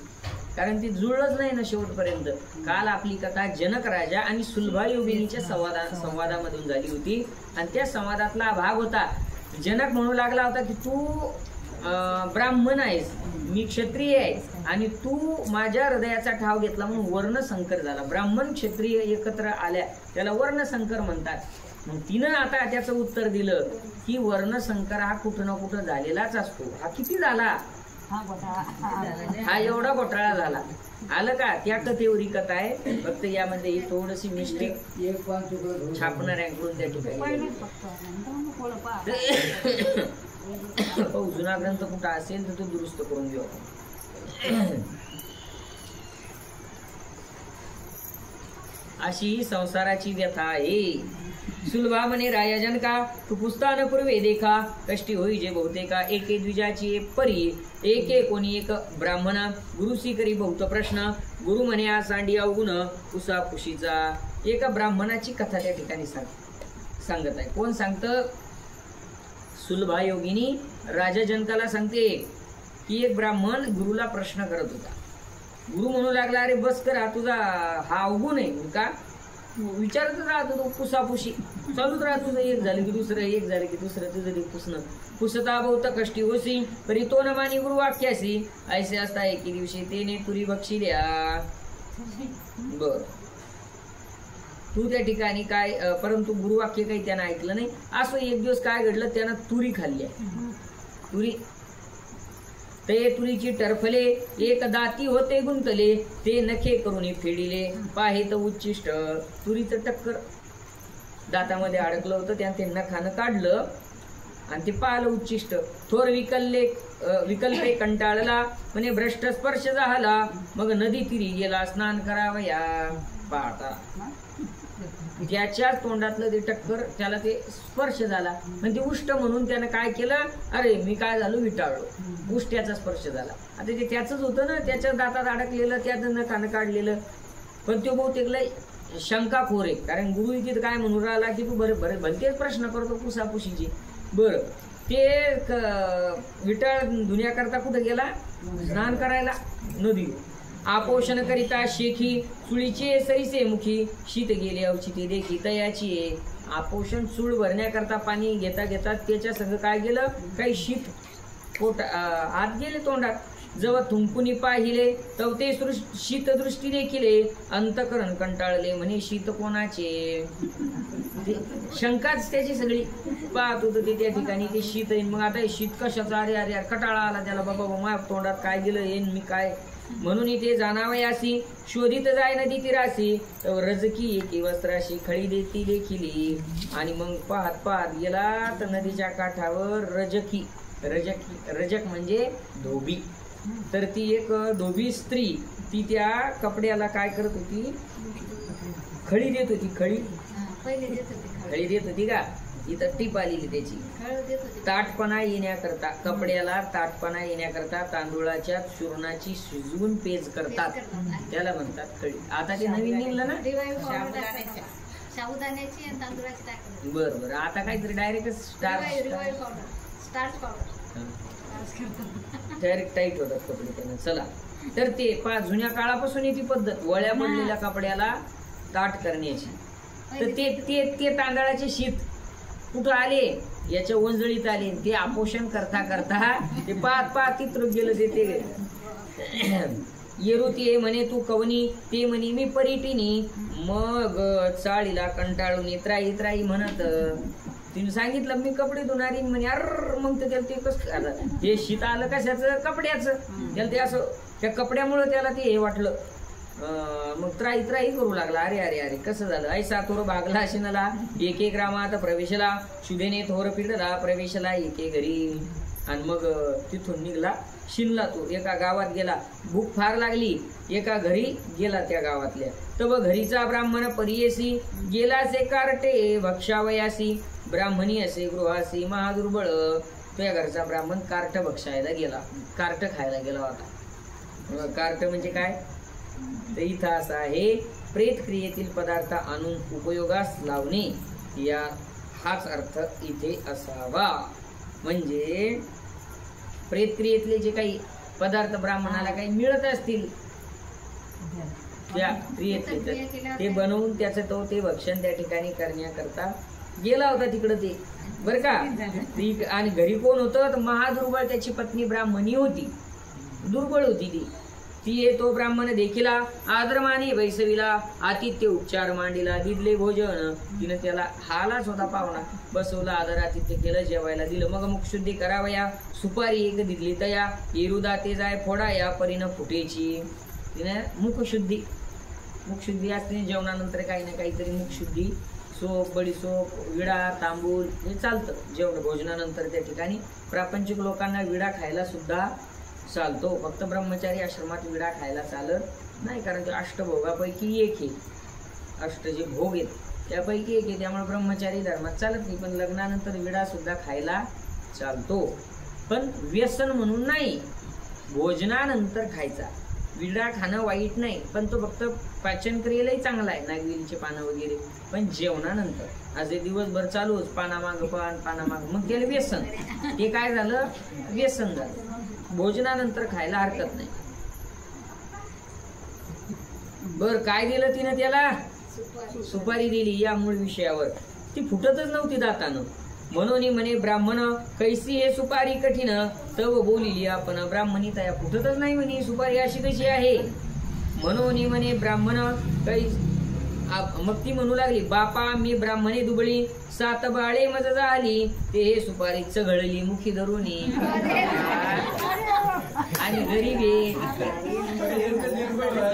कारण ती जुळलंच नाही ना शेवटपर्यंत. काल आपली कथा जनक राजा आणि सुलभा योगिनीच्या संवादामधून झाली होती आणि त्या संवादातला भाग होता. जनक म्हणू लागला होता की तू ब्राह्मण आहेस, मी क्षत्रिय आहे आणि तू माझ्या हृदयाचा ठाव घेतला म्हणून वर्णसंकर झाला. ब्राह्मण क्षत्रिय एकत्र आल्या त्याला वर्णसंकर म्हणतात. मग तिनं आता त्याचं उत्तर दिलं की वर्णसंकर हा कुठं ना कुठं झालेलाच असतो. हा किती झाला? हा एवढा घोटाळा झाला. आलं का? त्या कथेवरी कथा आहे. फक्त यामध्ये थोडीशी मिस्टेक छापणाऱ्यांकडून त्या ठिकाणी. जुना ग्रंथ कुठं असेल तर तो दुरुस्त करून घेऊ. अशी संसाराची व्यथा आहे. सुलभा म्हणे राया जनका तू पुसतान पूर्वे देखा कष्टी होई जे बहुतेका एके द्विजाची परी एके कोणी एक ब्राह्मणा गुरुसी करी बहुत प्रश्न. गुरु म्हणे आ सांडी अवगुण पुसा पुशीचा. एका ब्राह्मणाची कथा त्या ठिकाणी सांगत आहे. कोण सांगतं? सुलभा योगिनी राजा जनकाला सांगते की एक ब्राह्मण गुरुला प्रश्न करत होता. गुरु म्हणू लागला अरे बस कर, तुझा हा अवगुण आहे का? विचारतच राहतो तो पुसापुशी चालूच राहत तुझं. एक झालं की दुसरं, एक झालं की दुसरं, तुझं ते पुसणं. पुसता बहुत कष्टी होसी तरी तो न मानी गुरु वाक्यासी ऐसे असता एके दिवशी तेने तुरी बक्षिल्या. बर तू त्या ठिकाणी काय परंतु गुरुवाक्य काही त्यानं ऐकलं नाही. असं एक दिवस काय घडलं, त्यानं तुरी खाल्ली. तुरी ते तुरीची टरफले एक दाती होते गुंतले ते नखे करून फेडिले पाहे तर उच्चिष्ट. तुरीचं टक्कर दातामध्ये अडकलं होतं, त्यानं ते नखानं काढलं आणि ते पाहिलं उच्चिष्ट. थोर विकल्पे कंटाळला म्हणे भ्रष्ट स्पर्श झाला मग नदी तिरी गेला स्नान करावया. पाहता त्याच्याच तोंडातलं ते टक्कर त्याला ते स्पर्श झाला म्हणजे उष्ट म्हणून त्यानं काय केलं, अरे मी काय झालो विटाळलो. उष्ट्याचा स्पर्श झाला. आता ते त्याच होतं ना, त्याच्या दातात अडकलेलं, त्याचं नखानं काढलेलं. पण तो बहुतेक शंकाखोर आहे कारण गुरु इथे काय म्हणून राहिला की तू बरं भलतेच प्रश्न करतो पुसापुशीची. बरं ते विटाळ धुण्याकरता कुठं गेला? स्नान करायला नदी. आपोषण करिता शेखी चुळीचे सरीसे मुखी शीत गेले अवचिती देखी तयाची. आपोषण चूळ भरण्याकरता पाणी घेता घेता त्याच्या संग काय गेलं, काही शीत पोट आत गेले तोंडात. जेव्हा थुंकुनी पाहिले तव ते शीत दृष्टी देखील अंतकरण कंटाळले म्हणे शीत कोणाचे. शंकाच त्याची सगळी पाहत होतं ते त्या ठिकाणी ते शीत येईन. मग आता शीत कशाचा? अरे अरे अरे कटाळा आला त्याला. बाबा माझ्या तोंडात काय गेलं येईन मी काय म्हणून इथे जाणावयासी शोधित जाय नदी तिरासी तर रजकी एकी वस्त्राशी खळी देती देखिली. आणि मग पाहत पाहत गेला तर नदीच्या काठावर रजक म्हणजे धोबी. तर ती एक धोबी स्त्री ती त्या कपड्याला काय करत होती, खळी देत होती. खळी देत होती का? इथं टीप आलेली त्याची. ताटपणा येण्याकरता कपड्याला ताटपणा येण्याकरता तांदूळाच्या चूर्णाची शिजवून पेज करतात, त्याला म्हणतात खळी. आता ते नवीन निघलं ना साबुदाण्याची आणि तांदूळाची टाकली. बरं आता काहीतरी डायरेक्ट डायरेक्ट टाईट होतात कपडे त्यानं. चला तर ते जुन्या काळापासून ही ती पद्धत वळ्या पडलेल्या कपड्याला ताट करण्याची. तर ते तांदळाचे शीत कुठं आले, याच्या वंजळीत आले. ते आपोषण करता करता ते पाहत तिथं गेलं. ते येरुती म्हणे तू कवनी ते म्हणे मी परिटिनी. मग चाळीला कंटाळून त्राई त्राई म्हणत तिने सांगितलं मी कपडे धुणारी म्हणे. अर मग तर त्याला ते कसं हे शीत आलं कशाचं, कपड्याचं. त्याला ते असं त्या कपड्यामुळं त्याला ते हे वाटलं. मग त्राई करू लागला. अरे अरे अरे कसं झालं. ऐसा थोर भागला शिनला एके ग्रामात प्रवेशला शुभेने थोर पिडला प्रवेशला एके घरी. आणि मग तिथून निघला शिनला. तो एका गावात गेला, भूक फार लागली, एका घरी गेला त्या गावातल्या. तब घरीचा ब्राह्मण परियेसी गेलासे कार्टे भक्षावयासी ब्राह्मणी असे गृहासी महादुर्बळ. त्या घरचा ब्राह्मण कार्ट भक्षायला गेला, कार्ट खायला गेला होता. कार्ट म्हणजे काय तर इथं असं आहे, प्रेत क्रियेतील पदार्थ आणून उपयोगास लावणे या हाच अर्थ इथे असावा. म्हणजे प्रेत क्रियेतले जे काही पदार्थ ब्राह्मणाला काही मिळत असतील त्या क्रियेतले ते बनवून त्याचं तो ते भक्षण त्या ठिकाणी करण्याकरता गेला होता तिकडं ते, बरं का. आणि घरी कोण होतं तर महादुर्बळ त्याची पत्नी ब्राह्मणी होती, दुर्बळ होती ती तो ब्राह्मण देखिला आदरमाने बैसविला आतिथ्य उपचार मांडिला दिदले भोजन. तिनं त्याला हालाच होता पाहुणा, बसवला आदर आतिथ्य केलं, जेवायला दिलं. मग मुखशुद्धी करावया सुपारी एक दिदली तया येरुदा ते जाय फोडा या परीनं फुटेची. तिने मुखशुद्धी असते जेवणानंतर काही ना काहीतरी मुखशुद्धी, सोप बडीसोप विडा तांबूल हे चालतं जेवण भोजनानंतर. त्या ठिकाणी प्रापंचिक लोकांना विडा खायला सुद्धा चालतो, फक्त ब्रह्मचारी आश्रमात विडा खायला चालत नाही, कारण ते अष्टभोगापैकी एक आहे, अष्ट जे भोग आहेत त्यापैकी एक आहे, त्यामुळे ब्रह्मचारी धर्मात चालत नाही. पण लग्नानंतर विडा सुद्धा खायला चालतो, पण व्यसन म्हणून नाही, भोजनानंतर खायचा. विडा खाणं वाईट नाही, पण तो फक्त पाचन क्रियेलाही चांगला आहे, नागवेलीचे पानं वगैरे. पण जेवणानंतर आज दिवसभर चालूच पानामाग पानामाग, मग त्याला व्यसन, ते काय झालं व्यसन झालं. भोजनानंतर खायला हरकत नाही. बर काय दिलं तिनं त्याला, सुपारी दिली. या मूळ विषयावर ती फुटतच नव्हती दातानं. म्हणून म्हणे ब्राह्मण कैसी हे सुपारी कठीण तव बोलिली आपण. ब्राह्मणी तया फुटतच नाही म्हणे सुपारी अशी कशी आहे. म्हणून म्हणे ब्राह्मण मग ती म्हणू लागली बापा मी ब्राह्मणी दुबळी 7 बाळे मज झाली ते हे सुपारी चघळली मुखी धरुनी. आणि गरीबी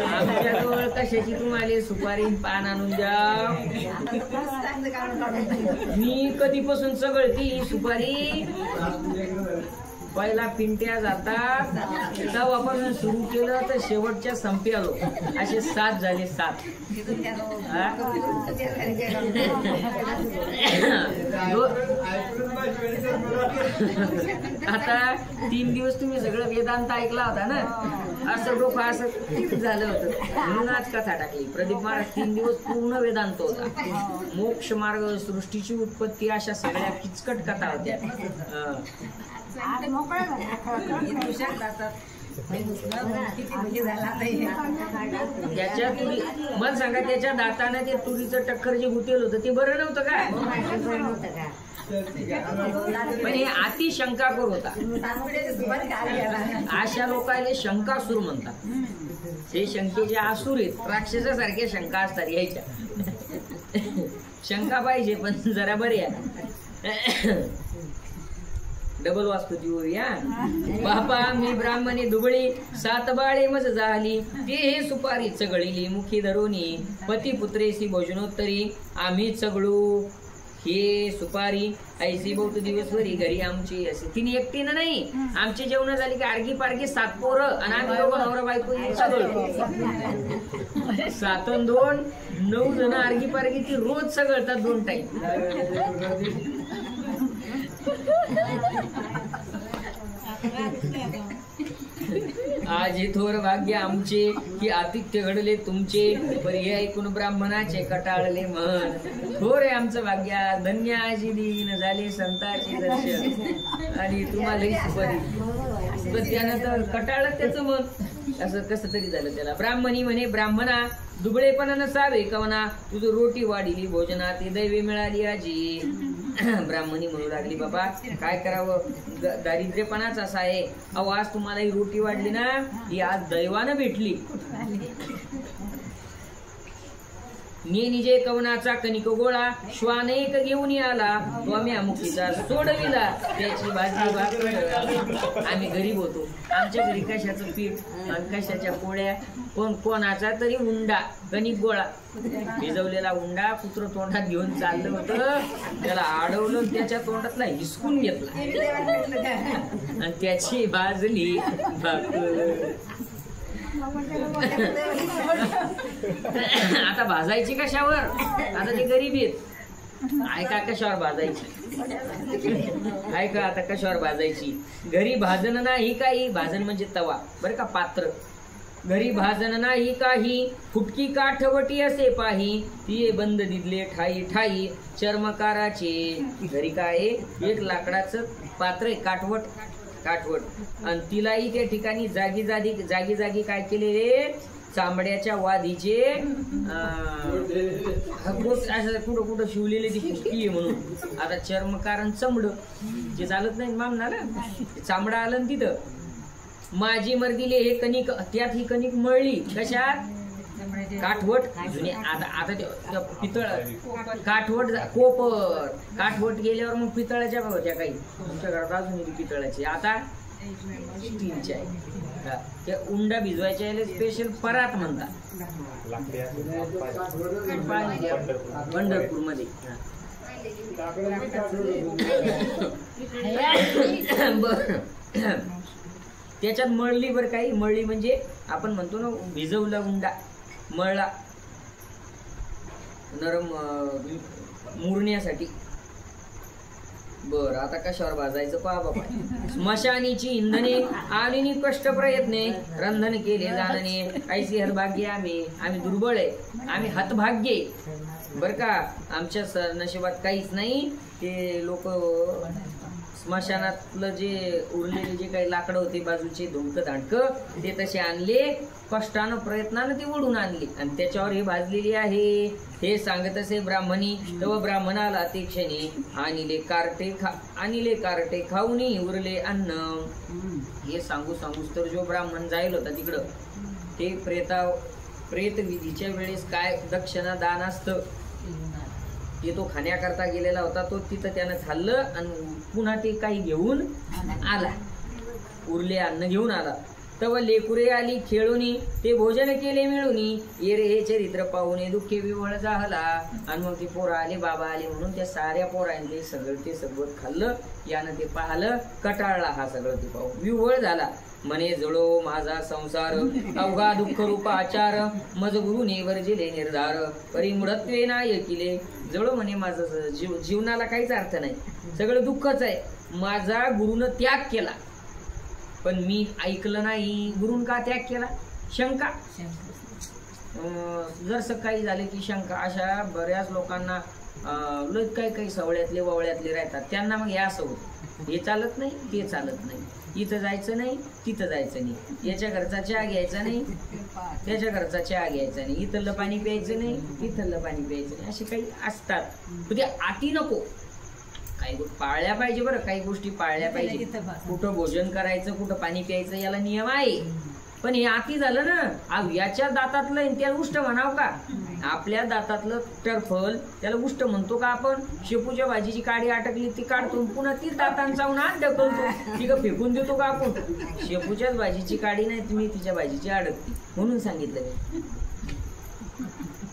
आमच्याजवळ कशाची तुम्हाला सुपारी पान आणून द्या. मी कधीपासून चघळती सुपारी, पहिला पिंट्या जातात तेव्हापासून सुरू केलं तर शेवटच्या संपी आलो. असे 7 झाले 7. आता 3 दिवस तुम्ही सगळं वेदांत ऐकला होता ना, असं डोकं असं झालं होतं म्हणून आज कथा टाकली. प्रदीप महाराज 3 दिवस पूर्ण वेदांत होता, मोक्ष मार्ग, सृष्टीची उत्पत्ती, अशा सगळ्या किचकट कथा होत्या. त्याच्या तुरी मला सांगा, त्याच्या दाताने ते तुरीचं टक्कर जे गुतेल होतं ते बरं नव्हतं का. पण हे अति शंकाकूर होता. अशा लोकांना शंकासूर म्हणतात. हे शंकेचे आसूर आहेत, राक्षसासारख्या शंका असतात यायच्या. शंका पाहिजे पण जरा बऱ्या. डबल वाचतो ती या. बापा मी ब्राह्मणी दुबळी 7 बाळे मज झाली ते हे सुपारी चघळली मुखी धरुनी. पती पुत्रेसी भोजनोत्तरी आम्ही चघळू हे सुपारी. ऐसी बहुत दिवसभरी घरी आमची असे. तिने एकटीनं नाही, आमची जेवण झाली की अर्गी पारगी 7 पोरं आणि आम्ही दोघं नवरा बायको चघळतो. 7 आणि 2 9 जण अर्गी पारगी ती रोज चघळतात 2 टाइम. आज हे थोर भाग्य आमचे की आतिथ्य घडले तुमचे. पर्याय ऐकून ब्राह्मणाचे कटाळले मन. थोर आहे आमचं भाग्य, धन्य आजी दिन झाले संतांचे दर्शन. आणि तुम्हाला सुपारी त्यानं तर कटाळत त्याचं मन. असं कसं तरी झालं त्याला. ब्राह्मणी म्हणे ब्राह्मणा दुबळेपणा नसावे कवना तुझं रोटी वाढिली भोजना ते दैवे मिळाली आजी. ब्राह्मणी म्हणू लागली बाबा काय करावं, दारिद्र्यपणाच असा आहे. अहो आज तुम्हाला ही रोटी वाढली ना, ही आज दैवानं भेटली. निजे कवनाचा कणिक गोळा श्वान एक घेऊन आला तो आम्ही अमुकीचा सोडविला त्याची भाजी भाकर. आम्ही गरीब होतो, आमच्या घरी कशाचं पीठ आणि कशाच्या पोळ्या, कोणाचा तरी उंडा कणिक गोळा भिजवलेला उंडा पुत्र तोंडात घेऊन चाललं होतं. त्याला अडवलं, त्याच्या तोंडातला हिसकून घेतला. आणि त्याची भाजली भाकर. आता भाजायची कशावर? आता ते गरीब आहेत. ऐका कशावर भाजायची, ऐका आता कशावर भाजायची. घरी भाजन नाही काही, भाजन म्हणजे तवा बरं का, पात्र. घरी भाजन नाही काही, फुटकी काठवटी असे पाही, ती बंद दिदले ठाई ठाई चर्मकाराचे. घरी काय आहे? एक लाकडाचं पात्र आहे, काठवट काठवट. आणि तिलाही त्या ठिकाणी जागी जागी जागी जागी काय केलेले? चांबड्याच्या वादीचे कुठं कुठं शिवलेले ती फुटकी आहे म्हणून. आता चर्मकारण चमड जे चालत नाही मामनाला, चांबडा आलं ना तिथं. माझी मर्दीले हे कणिक, त्यात ही कणिक मळली कशात? काठवट जुने. आता आता पितळ काठवट कोपर काठवट गेल्यावर मग पितळाच्या होत्या काही. तुमच्या घरात अजून पितळाची, आता स्टीलच्या आहे. त्या उंडा भिजवायच्या स्पेशल परात म्हणतात पंढरपूर मध्ये. बर त्याच्यात मळली बर काही. मळली म्हणजे आपण म्हणतो ना भिजवला उंडा, मळला नरम मुरण्यासाठी. बर आता कशावर भाजायचं पहा बाबा. स्मशानीची इंधने आलीनी कष्ट प्रयत्ने, रंधन केले जाणणे ऐसी हतभाग्य आम्ही दुर्बळ आहे, आम्ही हतभाग्य बर का. आमच्या नशिबात काहीच नाही. ते लोक स्मशानातलं जे उरलेले जे काही लाकडं होते बाजूचे धुमकं धाडकं ते तसे आणले, कष्टानं प्रयत्नानं ते ओढून आणले आणि त्याच्यावर हे भाजलेली आहे. हे सांगत असे ब्राह्मणी. तेव्हा ब्राह्मणाला ते क्षणी आणले कारटे खाऊनी उरले अन्न. हे सांगू सांगूच तर जो ब्राह्मण जाईल होता तिकडं, ते प्रेत विधीच्या वेळेस काय दक्षिणा दान असतं ते तो खाण्याकरता गेलेला होता. तो तिथं त्यानं खाल्लं आणि पुन्हा ते काही घेऊन आला, उरले अन्न घेऊन आला. तेव्हा लेकुरे आली खेळूनी, ते भोजन केले मिळूनी, ये रे हे चरित्र पाहुणे दुःखे विवळ झाला. आणि मग ते पोरं आले, बाबा आले म्हणून त्या साऱ्या पोरांनी ते सगळं खाल्लं. यानं ते पाहिलं, कटाळला हा सगळं ते पाहून, विवळ झाला. म्हणे जळो माझा संसार, अवघा दुःख रूप आचार, मज गुरुने वर्जिले निर्धार, परिमुळत्वे नायकिले. जळो म्हणे माझं जीवनाला काहीच अर्थ नाही, सगळं दुःखच आहे. माझा गुरुनं त्याग केला पण मी ऐकलं नाही. गुरुन का त्याग केला? शंका. जर सकाळी झाले की शंका. अशा बऱ्याच लोकांना लय काही सवळ्यातले ववळ्यातले राहतात, त्यांना मग हे असं होतं, हे चालत नाही ते चालत नाही, इथं जायचं नाही तिथं जायचं नाही, याच्या घरचा चहा घ्यायचा नाही त्याच्या घरचा चहा घ्यायचा नाही, इथलं पाणी प्यायचं नाही तिथलं पाणी प्यायचं नाही, असे काही असतात. ते अति नको. काही पाळल्या पाहिजे बरं, काही गोष्टी पाळल्या पाहिजे. कुठं भोजन करायचं कुठं पाणी प्यायचं याला नियम आहे. पण हे अति झालं ना, याच्या दातातलं त्याला उष्ट म्हणाव का? आपल्या दातातलं टरफल त्याला उष्ट म्हणतो का आपण? शेपूच्या भाजीची काडी अटकली ती काढतो पुन्हा ती दातांचा जाऊन आत ढकलतो, ती का फेकून देतो का आपण? शेपूच्याच भाजीची काडी नाही, तुम्ही तिच्या भाजीची अडकती म्हणून सांगितलं.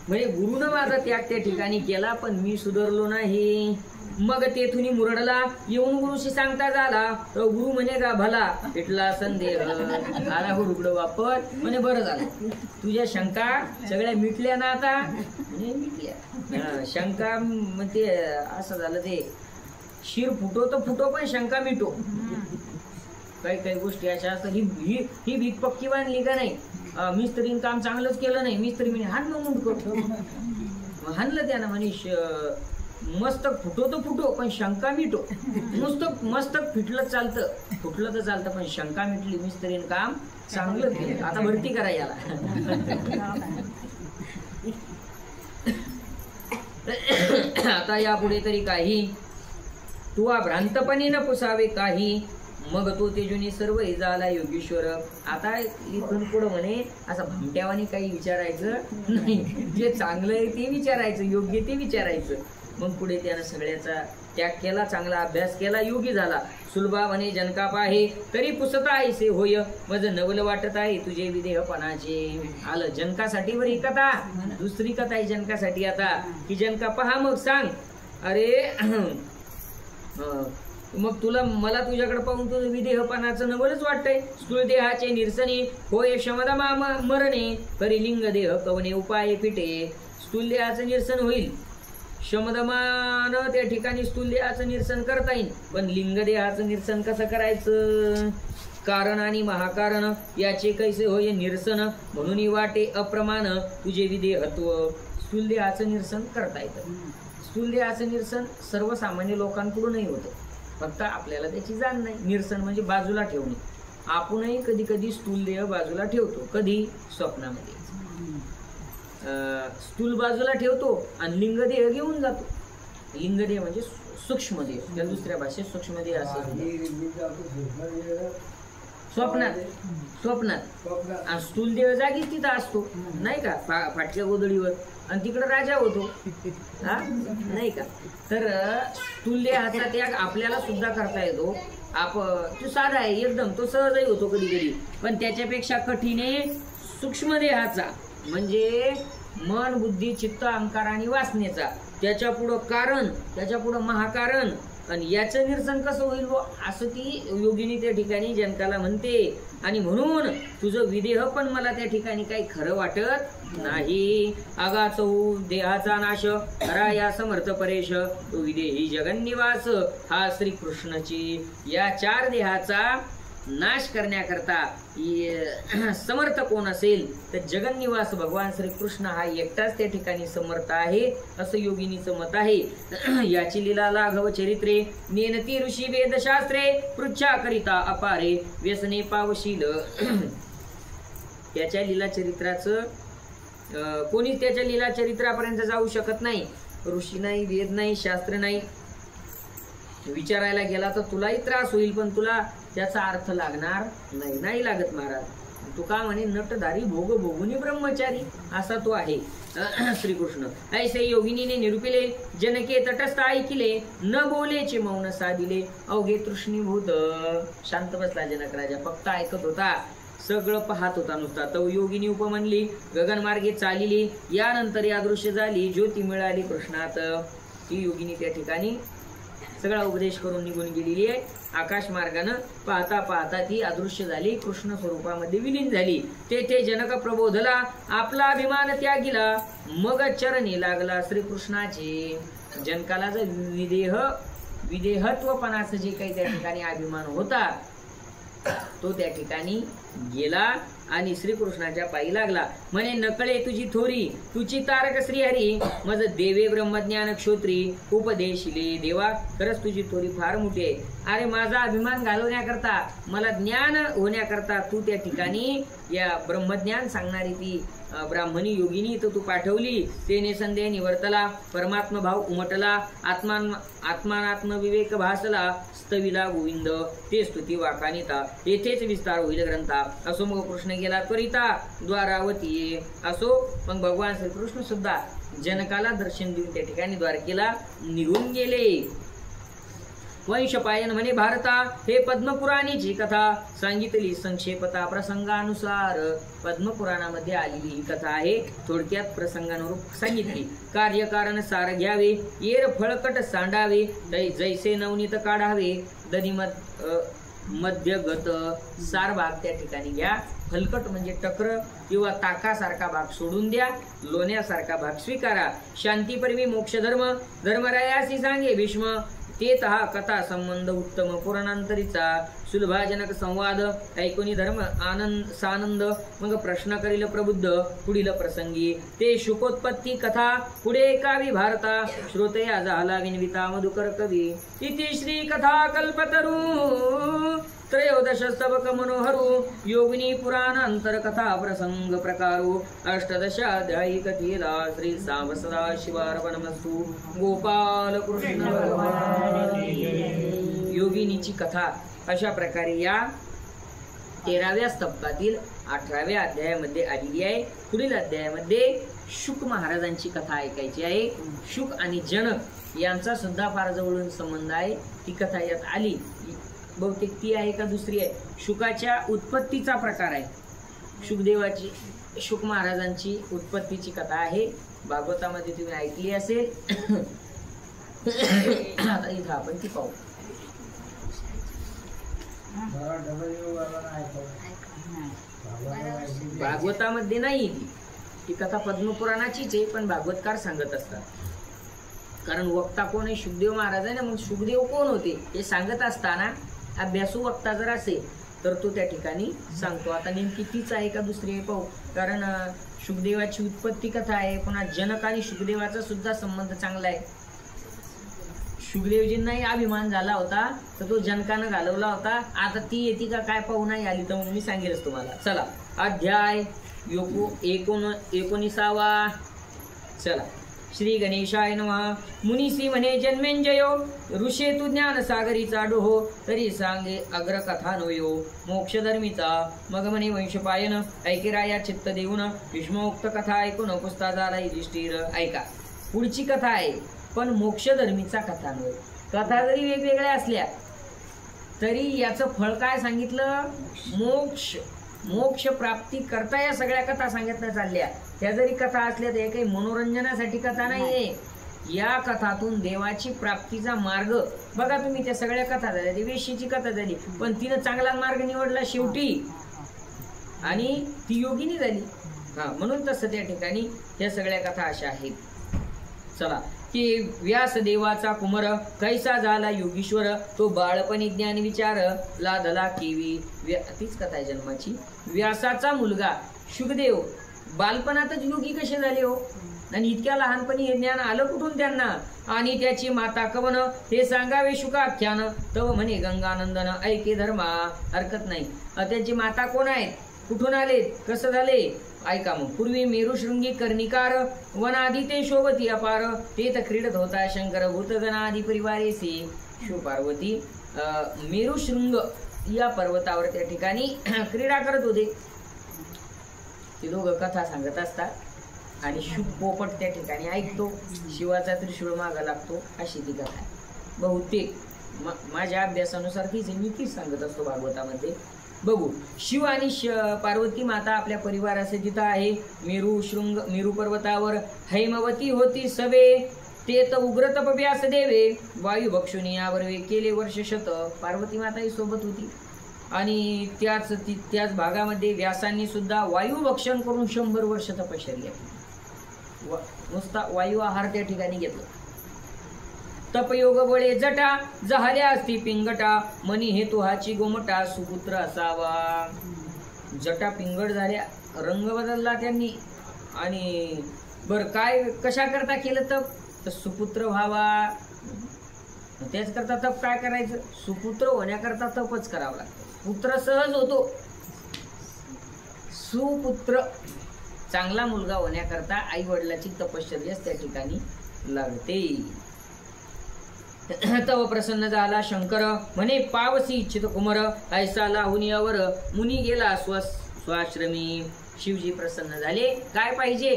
म्हणजे गुरुनं माझा त्याग त्या ठिकाणी केला पण मी सुधारलो नाही. मग तेथून मुरडला येऊन गुरुशी सांगता झाला, तर गुरु म्हणे का भला इटला संदेह आला हो रुगड वापर. म्हणे बरं झालं, तुझ्या शंका सगळ्या मिटल्या ना आता. म्हणे मिटल्या शंका. मग ते असं झालं, ते शिर फुटो तर फुटो पण शंका मिटो. काही गोष्टी अशा असतात. ही भीक पक्की बांधली का नाही? मिस्त्रीने काम चांगलंच केलं नाही, मिस्त्री म्हणे हात मग करतो, हाणलं त्यानं. म्हणे मस्तक फुटो तर फुटो पण शंका मिटो. नुसतं मस्तक फिटलं चालतं, फुटलं तर चालतं पण शंका मिटली, मिस्त्रीने काम चांगलं केलं. आता भरती करा याला. आता यापुढे तरी काही तुवा भ्रांतपणे न पुसावे काही, मग तो तेजुनी सर्व झाला योगेश्वर. आता इथून पुढं म्हणे असं भामट्यावानी काही विचारायचं नाही, जे चांगलं आहे ते विचारायचं, योग्य ते विचारायचं. मग पुढे त्यानं सगळ्याचा त्याग केला, चांगला अभ्यास केला, योगी झाला. सुलभा म्हणे जनका पाहे तरी पुसता ऐसे होय, मज नवल वाटत आहे तुझे विदेहपणाचे. आलं जनकासाठी बरी कथा, दुसरी कथा आहे जनकासाठी आता की जनका पहा मग सांग. अरे मग मला तुझ्याकडे पाहून तुझं विदेहपणाचं नवलच वाटतंय. स्थूल देहाचे निरसने होय शमदमा मरणे, करी लिंग देह कवने उपाय पिटे. स्थूल देहाचं निरसन होईल, शमदमानं त्या ठिकाणी स्थूल देहाचं निरसन करता येईल, पण लिंग देहाचं निरसन कसं करायचं? कारण आणि महाकारण याचे कैसे होय निरसन, म्हणून वाटे अप्रमाण तुझे विदेहत्व. स्थूल देहाचं निरसन करता येतं. स्थूल देहाचं निरसन सर्वसामान्य लोकांकडूनही होतं, फक्त आपल्याला त्याची जाण नाही. निरसन म्हणजे बाजूला ठेवणे. आपणही कधी कधी स्थूल देह बाजूला ठेवतो. कधी? स्वप्नामध्ये स्थूल बाजूला ठेवतो आणि लिंगदेह घेऊन जातो. लिंगदेह म्हणजे सूक्ष्मदेह, त्या दुसऱ्या भाषेत सूक्ष्मदेह असं. स्वप्नात आणि स्थूल देह जागीच तिथं असतो नाही का, फाटक्या गोदडीवर, आणि तिकडे राजा होतो हा नाही का. तर स्थूल देहाचा त्याग आपल्याला सुद्धा करता येतो. तो साधा आहे एकदम, तो सहजही होतो कधी कधी, पण त्याच्यापेक्षा कठीण आहे सूक्ष्म देहाचा, म्हणजे मन बुद्धी चित्त अहंकार आणि वासनेचा. त्याच्या पुढं कारण, त्याच्या पुढं महाकारण, आणि याचं निरसन कसं होईल असं ती योगिनी त्या ठिकाणी जनकाला म्हणते. आणि म्हणून तुझं विदेह पण मला त्या ठिकाणी काही खरं वाटत नाही. आगाचौ देहाचा नाश खरा या समर्थ परेश, तो विदेही जगन्निवास हा श्रीकृष्णाची. या 4 देहाचा नाश करण्याकरता समर्थ कोण असेल तर जगन्निवास भगवान श्रीकृष्ण हा एकटाच त्या ठिकाणी समर्थ आहे, असं योगिनीचं मत आहे. याची लीला लाघव चरित्रे नेनती ऋषी वेदशास्त्रे, पृच्छा करिता अपारे व्यसने पावशील. त्याच्या लीला चरित्राचं कोणीच त्याच्या लीला चरित्रापर्यंत जाऊ शकत नाही. ऋषी नाही, वेद नाही, शास्त्र नाही. विचारायला गेला तर तुलाही त्रास होईल, पण तुला त्याचा अर्थ लागणार नाही लागत महाराज. तू का म्हणे नटधारी भोग भोगुनी ब्रह्मचारी, असा तो आहे श्रीकृष्ण. ऐसे योगिनीने निरूपिले, जनके तटस्थ ऐकिले, न बोलेचे मौन साधिले, अवघे तृष्णीभूत. शांत बसला जनक राजा, फक्त ऐकत होता, सगळं पाहत होता नुसता. तो योगिनी उपमनली, गगनमार्गे चालिली, यानंतर या दृश्य झाली, ज्योती मिळाली कृष्णात. ती योगिनी त्या ठिकाणी सगळा उपदेश करून निघून गेलेली आहे. आकाश मार्गानं पाहता पाहता ती अदृश्य झाली, कृष्ण स्वरूपामध्ये विलीन झाली. तेथे जनक प्रबोधला, आपला अभिमान त्यागिला, मग चरणी लागला श्रीकृष्णाचे. जनकाला जर विदेहत्वपणाचं जे काही त्या ठिकाणी अभिमान होता तो त्या ठिकाणी गेला आणि श्रीकृष्णाच्या पायी लागला. म्हणे नकळे तुझी थोरी, तुझी तारक श्रीहरी, मज देवे ब्रह्मज्ञान क्षोत्री, उपदेशिले देवा. खरंच तुझी थोरी फार मोठी आहे. अरे माझा अभिमान घालवण्याकरता, मला ज्ञान होण्याकरता तू त्या ठिकाणी या ब्रह्मज्ञान सांगणारी ती ब्राह्मणी योगिनी तर तू पाठवली. तेने संदेह निवर्तला, परमात्म भाव उमटला, आत्मानात्म विवेक भासला, स्तविला गोविंद ते स्तुती वाकानिता. येथेच विस्तार होईल ग्रंथा. असो मग कृष्ण गेला त्वरिता द्वारावती. असो मग भगवान श्रीकृष्ण सुद्धा जनकाला दर्शन देऊन त्या ठिकाणी द्वारकेला निघून गेले. वंशपायन म्हणे भारता, हे पद्मपुराणीची कथा सांगितली संक्षेपता प्रसंगानुसार. पद्मपुराणामध्ये आलेली ही कथा आहे, थोडक्यात प्रसंगानुरूप सांगितली. कार्यकारण सार घ्यावे, येर फळकट सांडावे, जैसे नवनीत काढावे, दधी मध्यगत. सार भाग त्या ठिकाणी घ्या, फलकट म्हणजे टक्र किंवा ताकासारखा भाग सोडून द्या, लोण्यासारखा भाग स्वीकारा. शांतीपर्वी मोक्षधर्म, धर्मरायासी सांगे भीष्म, तेत हा कथा संबंध उत्तम पुराणांतरीचा. सुलभाजनक संवाद ऐकोनी धर्म सानंद. मग प्रश्न करील प्रबुद्ध पुढील प्रसंगी. ते शुकोत्पत्ती कथा पुढे कावी भारता, श्रोतया झाला विनविता मधुकर कवी. इति श्री कथा कल्पतरू त्रयोदश स्तबक मनोहरू, योगिनी पुराण अंतरकथा प्रसंग प्रकारो. अष्टदशाध्यायी कथेला श्री सांब सदा शिवार्पणमस्तु. गोपाल कृष्ण भगवान. योगिनीची कथा अशा प्रकारे या 13व्या स्तबकातील 18व्या अध्यायामध्ये आलेली आहे. पुढील अध्यायामध्ये शुक महाराजांची कथा ऐकायची आहे. शुक आणि जनक यांचा सुद्धा फार जवळून संबंध आहे. ती कथा यात आली, बहुतेक ती आहे का दुसरी आहे. शुकाच्या उत्पत्तीचा प्रकार आहे. शुकदेवाची, शुक महाराजांची उत्पत्तीची कथा आहे. भागवतामध्ये तुम्ही ऐकली असेल. आता इथं आपण ती पाहू. भागवतामध्ये नाही ती कथा, पद्मपुराणाचीच आहे, पण भागवतकार सांगत असतात. कारण वक्ता कोण आहे? शुकदेव महाराज आहे ना. मग शुकदेव कोण होते हे सांगत असताना अभ्यासू वक्ता जर असेल तर तो त्या ठिकाणी सांगतो. आता नेमकी तीच आहे का दुसरी आहे पाहू. कारण शुकदेवाची उत्पत्ती कथा आहे, पुन्हा जनक आणि शुकदेवाचा सुद्धा संबंध चांगला आहे. शुकदेवजींनाही अभिमान झाला होता तर तो जनकानं घालवला होता. आता ती येते का काय पाहू, नाही आली तर मग मी सांगेलच तुम्हाला. चला, अध्याय 19. चला, श्री गणेशाय नमः. मुनीसी म्हणे जन्मेंजयो, ऋषे तू ज्ञान सागरीचा डोहो, तरी सांगे अग्रकथा नवयो मोक्षधर्मीचा. मग म्हणे वंशपायन, ऐकेराया चित्त देऊन, विष्णोक्त कथा ऐकून पुसता झाला युधिष्ठिर. ऐका, पुढची कथा आहे पण मोक्षधर्मीचा कथा नव्हे. कथा जरी वेगवेगळ्या असल्या तरी याचं फळ काय सांगितलं? मोक्ष. मोक्ष प्राप्ती करता या सगळ्या कथा सांगितल्या चालल्या. त्या जरी कथा असल्या तर काही मनोरंजनासाठी कथा नाहीये. या कथातून देवाची प्राप्तीचा मार्ग बघा तुम्ही. त्या सगळ्या कथा झाल्या, ती वेश्येची कथा झाली, पण तिनं चांगला मार्ग निवडला शेवटी आणि ती योगिनी झाली. म्हणून तसं त्या ठिकाणी या सगळ्या कथा अशा आहेत. चला, की व्यास देवाचा कुमर, कैसा झाला योगीश्वर, तो बाळपणी ज्ञान विचार लादला केवी. तीच कथा आहे जन्माची. व्यासाचा मुलगा शुकदेव बालपणातच योगी कसे झाले हो, आणि इतक्या लहानपणी हे ज्ञान आलं कुठून त्यांना? आणि त्याची माता कवन, ते सांगावे शुकाख्यान, तव म्हणे गंगानंदन, ऐके धर्मा. हरकत नाही. त्यांची माता कोण आहेत, कुठून आलेत, कसं झाले? ऐका मग. पूर्वी मेरुशृंगी कर्णिकार, वनादी ते शोभती अपार, ते तर क्रीडत होता शंकर भूतगणादी परिवारेसी. शिवपार्वती मेरुशृंग या पर्वतावर त्या ठिकाणी क्रीडा करत होते. ते दोघं कथा सांगत असतात आणि शुक पोपट त्या ठिकाणी ऐकतो. शिवाचा त्रिशूळ मागा लागतो. अशी ती कथा आहे. बहुतेक माझ्या अभ्यासानुसार तीच मी तीच सांगत असतो भागवतामध्ये. बघू, शिव आणि पार्वती माता आपल्या परिवाराचे तिथं आहे. मेरू पर्वतावर हैमवती होती सवे, ते तर उग्र तपव्यास देवे, वायू भक्षुनी यावर केले वर्ष शत. पार्वती माता ही सोबत होती आणि त्याच भागामध्ये व्यासांनी सुद्धा वायू भक्षण करून 100 वर्ष तपश्चर्या केली. नुसता वायू आहार त्या ठिकाणी घेतला. तपयोग बळे जटा, जहाल्या असती पिंगटा, मनी हे तुहाची गोमटा, सुपुत्र असावा. जटा पिंगट झाल्या, रंग बदलला त्यांनी. आणि बर काय कशा करता केलं तप? तर सुपुत्र व्हावा. त्याच करता तप काय करायचं? सुपुत्र होण्याकरता तपच करावं लागतं. पुत्र सहज होतो. सुपुत्र चांगला मुलगा होण्याकरता आई वडिलाची तपश्चर्या त्या ठिकाणी लागते. तव प्रसन्न झाला शंकर, म्हणे पावसी इच्छित कुमर, ऐसा लाहुन यावर मुनी गेला स्वाश्रमी. शिवजी प्रसन्न झाले. काय पाहिजे?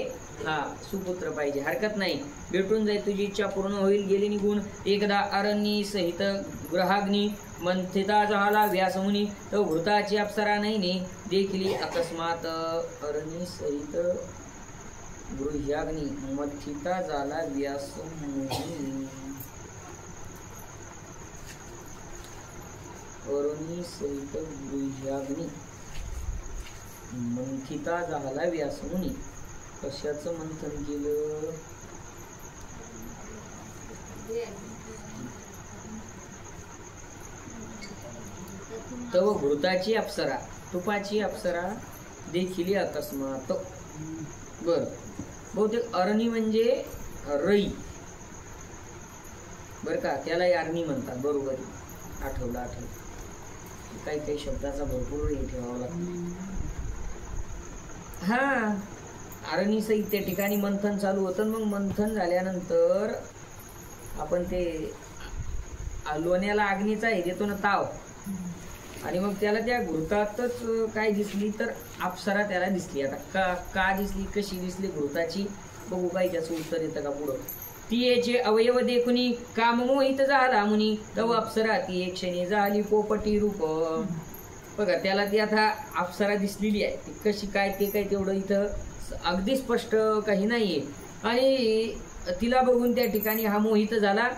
सुपुत्र पाहिजे. हरकत नाही, भेटून जाईल, तुझी इच्छा पूर्ण होईल. गेली निघून. एकदा अरण्यी सहित ग्रहाग्नी, मंथिता झाला व्यासमुनी, तो घृताची अप्सरा नाही देखली अकस्मात. अरण्यी सहित गृह्याग्नी, मंथिता झाला व्यासमुनी. अरण्यी सहित गृह्याग्नी, मंथिता झाला व्यासमुनी. कशाचं मंथन केलं? तव घृताची अप्सरा, तुपाची अप्सरा देखील अकस्मात. बर, बहुतेक अरणी म्हणजे रई बर का, त्याला अरणी म्हणतात. बरोबर, आठवलं. काही काही शब्दाचा भरपूर हे ठेवावा लागतो. अरणी सहित त्या ठिकाणी मंथन चालू होतं. मग मंथन झाल्यानंतर आपण ते लोण्याला अग्नीचा हे देतो ना, ताव, आणि मग त्याला त्या घृतातच काय दिसली तर अप्सरा त्याला दिसली. आता का दिसली, कशी दिसली घृताची, बघू काय त्याचं उत्तर येतं का पुढं. ती याचे अवयव देखुनी काममोहित झाला मुनी, तव अप्सरा ती एक क्षणी झाली पोपटी रूप. बघा, त्याला ती आता अप्सरा दिसलेली आहे. ती कशी काय ते काय तेवढं इथं अगदी स्पष्ट काही नाहीये. आणि तिला बघून त्या ठिकाणी हा मोहित झाला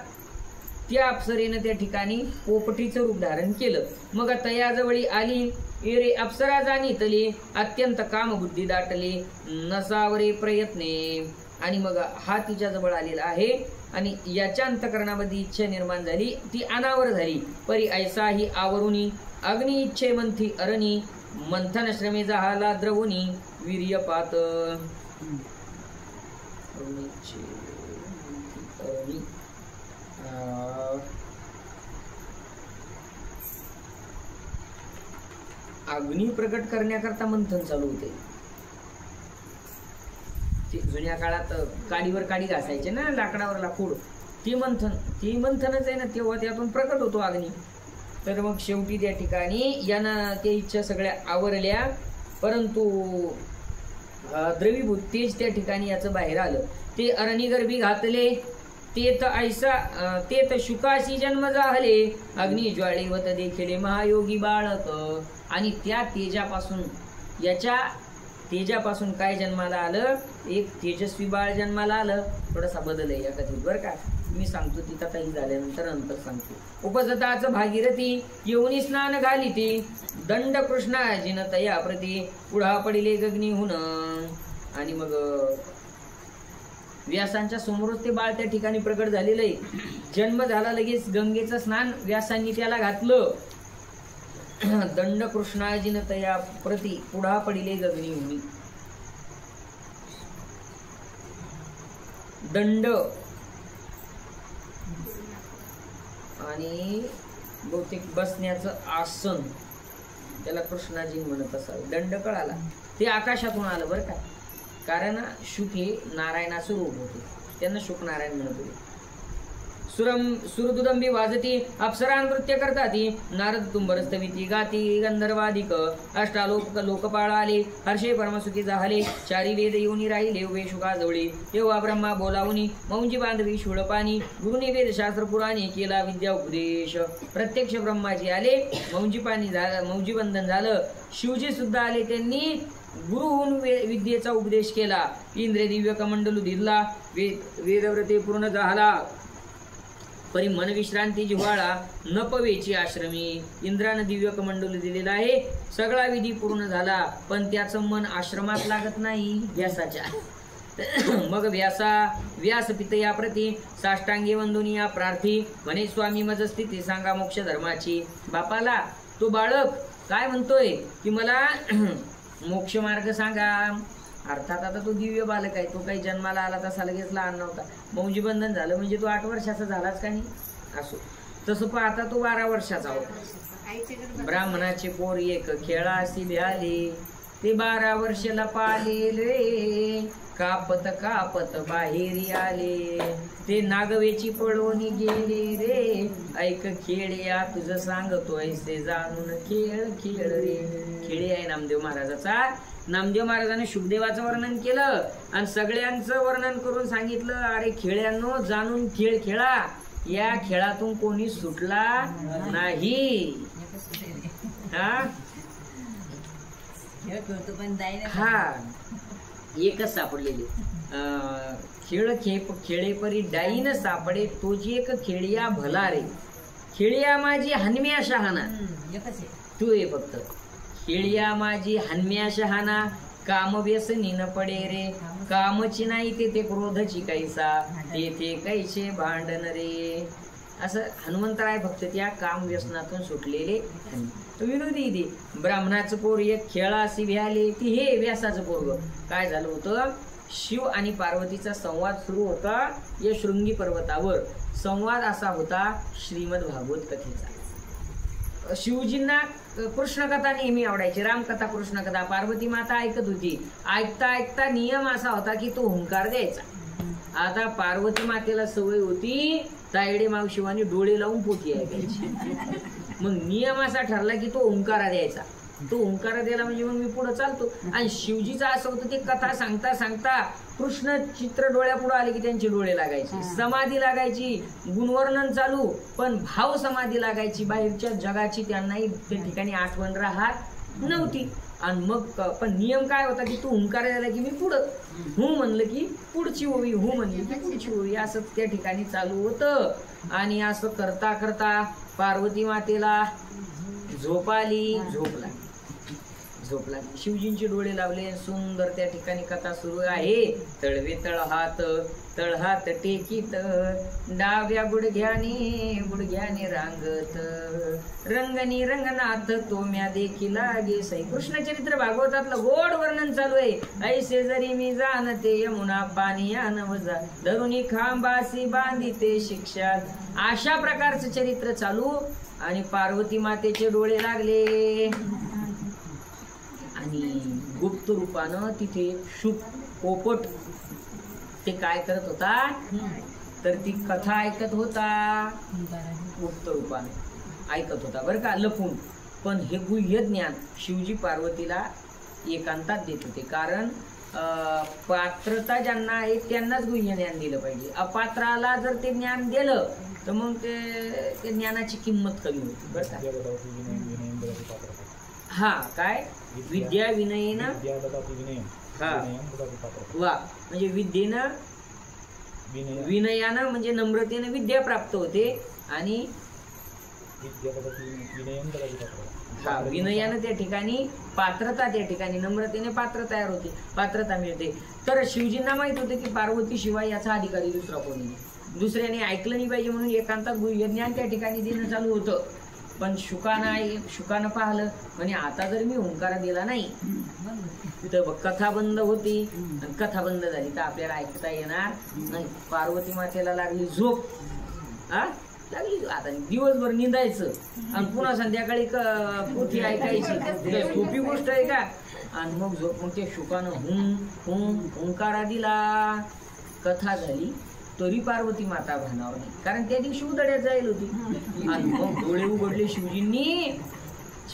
त्या अप्सरेनं त्या ठिकाणी पोपटीचं रूप धारण केलं. मग तयाजवळी आली एरे अप्सरा जाणीतली, अत्यंत कामबुद्धी दाटली, नसावरे प्रयत्ने. आणि मग हा तिच्या जवळ आलेला आहे आणि याच्या अंतकरणामध्ये इच्छा निर्माण झाली, ती अनावर झाली. परी ऐसा ही आवरुनी अग्नी इच्छे मंथी अरणी, मंथन श्रमे जहाला द्रवुनी वीर्यपात. अग्नी प्रकट करण्याकरता मंथन चालू होते. जुन्या काळात काडीवर काडी घासायचे ना, लाकडावर लाकूड, ती मंथनच आहे ना, तेव्हा त्यातून प्रकट होतो अग्नी. तर मग शेवटी त्या ठिकाणी यानं त्या इच्छा सगळ्या आवरल्या, परंतु द्रवीभूत तेज त्या ठिकाणी याचं बाहेर आलं. ते अरणी गर्भी घातले, तेत शुकाशी जन्म जाहले, अग्नी ज्वाळीवत देखिले महायोगी बाळक. आणि त्या तेजापासून, याच्या तेजापासून काय जन्माला आलं, एक तेजस्वी बाळ जन्माला आलं. थोडासा बदल आहे या कथेत बरं का, मी सांगतो ती कथाही झाल्यानंतर नंतर सांगतो. उपजताच भागीरथी येऊनी स्नान घाली ती, दंड कृष्णा जिन तया प्रती, पुढा पडिले गगनीहून. आणि मग व्यासांच्या समोरच ते बाळ त्या ठिकाणी प्रकट झालेलं आहे. जन्म झाला, लगेच गंगेचं स्नान व्यासांनी त्याला घातलं. दंड कृष्णाजिन तया प्रती, पुढा पडिले गगनीहून. दंड आणि बहुतेक बसण्याचं आसन, त्याला कृष्णाजी म्हणत असावं. दंड कळाला, ते आकाशातून आलं बरं का, कारण शुक हे नारायणाचं रूप होते, त्यांना शुक नारायण म्हणत होते. सुरदुदंबी वाजती अप्सरा नृत्य करताती, नारद तुंबरस्तविती गाती गंधर्वाधिक, अष्टालोक लोकपाळ आले, हर्षे परमसुखी झाले, चारी वेद येऊनी राहिले उभे शुकाजवळी. तेव्हा ब्रह्मा बोलावूनी मौंजी बांधवी शूळपाणी, गुरुनी वेद शास्त्र पुराणे केला विद्या उपदेश. प्रत्यक्ष ब्रह्माजी आले, मौंजी पाणी झालं, मौंजी बंधन झालं. शिवजी सुद्धा आले, त्यांनी गुरुहून विद्येचा उपदेश केला. इंद्र दिव्य कमंडलू दिला, वेदव्रते पूर्ण झाला. परी मन विश्रांती जिव्हाळा, न पवेची आश्रमी. इंद्रानं दिव्य कमंडलू दिलेला आहे, सगळा विधी पूर्ण झाला, पण त्याचं मन आश्रमात लागत नाही व्यासाच्या. मग व्यास पितया प्रती, साष्टांगी वंदुनिया प्रार्थी, म्हणे स्वामी मज स्थिती सांगा मोक्ष धर्माची. बापाला तो बाळक काय म्हणतोय की मला मोक्ष मार्ग सांगा. अर्थात आता तो दिव्य बालक आहे, तो काही जन्माला आला तसा लगेच लहान नव्हता. मौंजी बंधन झालं म्हणजे तो 8 वर्षाचा झालाच का नाही. असो तसं पाहता तो 12 वर्षाचा होता. ब्राह्मणाचे पोर एक खेळासी भ्याले, ते 12 वर्षाला पालेले, कापत कापत बाहेरी आले, ते नागवेची पळवणी गेले रे. ऐक खेळ्या तुझं सांगतोय से जाणून खेळ खेळ रे. खेळी आहे नामदेव महाराजाचा. नामदेव महाराजांनी शुभदेवाचं वर्णन केलं आणि सगळ्यांचं वर्णन करून सांगितलं, अरे खेळ्यांनो जाणून खेळ खेळा, या खेळातून कोणी सुटला नाही. हा एकच सापडलेली खेळ खेळेपरी डाईन सापडे, तोची एक खेळिया भला रे. खेळिया माझी हनम्या शहाणा, तू ये फक्त. खेळिया माझी हनम्या शहाणा, काम व्यसनी न पडे रे. कामची नाही ते क्रोधची कैसा, ते कैसे भांडण रे. असं हनुमंतराय फक्त त्या काम व्यसनातून सुटलेले. विनोदी इथे ब्राह्मणाचं पोर एक खेळासी भ्याले, ती हे व्यासाचं पोरग. काय झालं होतं, शिव आणि पार्वतीचा संवाद सुरू होता या शृंगी पर्वतावर. संवाद असा होता श्रीमद भागवत कथेचा. शिवजींना कृष्णकथा नेहमी आवडायची, रामकथा कृष्णकथा. पार्वती माता ऐकत होती. ऐकता ऐकता नियम असा होता की तो हुंकार द्यायचा. आता पार्वती मातेला सवय होती तायडे मावशिवानी डोळे लावून पोथी ऐकायची. मग नियम असा ठरला की तो ओंकारा द्यायचा. तो ओंकारा द्यायला म्हणजे मग मी पुढे चालतो. आणि शिवजीचं असं होतं ते कथा सांगता सांगता कृष्ण चित्र डोळ्यापुढे आले की त्यांचे डोळे लागायचे, समाधी लागायची, गुणवर्णन चालू, पण भाव समाधी लागायची. बाहेरच्या जगाची त्यांनाही त्या ठिकाणी आठवण राहत नव्हती. आणि मग पण नियम काय होता की तू हुंकार झाला की मी पुढं, हू म्हणलं की पुढची ओवी, हू म्हणली की पुढची ओवी, असं त्या ठिकाणी चालू होतं. आणि असं करता करता पार्वती मातेला झोप आली, झोप लागली. शिवजींचे डोळे लावले, सुंदर त्या ठिकाणी कथा सुरू आहे. तळवे तळहात टेकीत, डाव्या गुडघ्याने रांगत, रंगनी रंगनाथ तोम्या देखील लागे सई. कृष्ण चरित्र भागवतातलं गोड वर्णन चालू आहे. ऐसे जरी मी जाणते यमुना पाणी नवजा, धरुणी खांबासी बांधिते शिक्षा. अशा प्रकारचं चरित्र चालू. आणि पार्वती मातेचे डोळे लागले. आणि गुप्त रूपानं तिथे शुक पोपट ते काय करत होता, तर ती कथा ऐकत होता. गुप्त रूपानं ऐकत होता बरं का, लपून. पण हे गुह्य ज्ञान शिवजी पार्वतीला एकांतात देत होते. कारण पात्रता ज्यांना आहे त्यांनाच गुह्य ज्ञान दिलं पाहिजे. अपात्राला जर ते ज्ञान दिलं तर मग ते ज्ञानाची किंमत कमी होती बरं का. हा काय विद्या विनयेन, हा वा म्हणजे विद्येनं विनयानं म्हणजे नम्रतेनं विद्या प्राप्त होते. आणि हा विनयानं त्या ठिकाणी पात्रता, त्या ठिकाणी नम्रतेने पात्र तयार होते, पात्रता मिळते. तर शिवजींना माहित होते की पार्वती शिवाय याचा अधिकारी दुसरा कोणी नाही. दुसऱ्याने ऐकलं नाही पाहिजे म्हणून एकांतात गुह्य ज्ञान त्या ठिकाणी देणं चालू होतं. पण शुकानं पाहिलं म्हणे आता जर मी हुंकारा दिला नाही तर कथा बंद होती. आणि कथा बंद झाली तर आपल्याला ऐकता येणार नाही. पार्वती मातेला लागली झोप. लागली आता दिवसभर निंदायचं आणि पुन्हा संध्याकाळी पोथी ऐकायची, सोपी गोष्ट आहे का. आणि मग झोप. मग ते शुकानं हुंकारा दिला, कथा झाली. तरी पार्वती माता भानावर नाही, कारण त्या दिवशी उदड्यात जाईल होती. आणि मग डोळे उघडले शिवजींनी,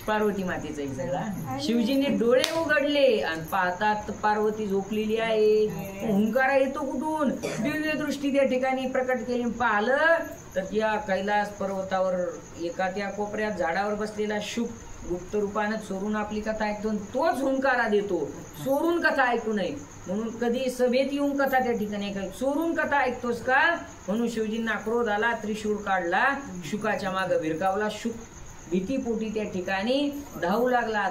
पार्वती मातेचा सगळा. शिवजींनी डोळे उघडले आणि पाहतात पार्वती झोपलेली आहे. हुंकारा येतो कुठून, दिव्य दृष्टी त्या ठिकाणी प्रकट केली. पाहिलं तर त्या कैलास पर्वतावर एका त्या कोपऱ्यात झाडावर बसलेला शुक गुप्त रूपानं चोरून आपली कथा ऐकतो. तोच हुंकारा देतो. चोरून कथा ऐकू नये म्हणून, कधी सभेत येऊन कथा त्या ठिकाणी चोरून कथा ऐकतोस का म्हणून शिवजींना क्रोध आला. त्रिशूळ काढला, शुकाच्या मागे भिरकावला. शुक भीतीपोटी त्या ठिकाणी धावू लागला.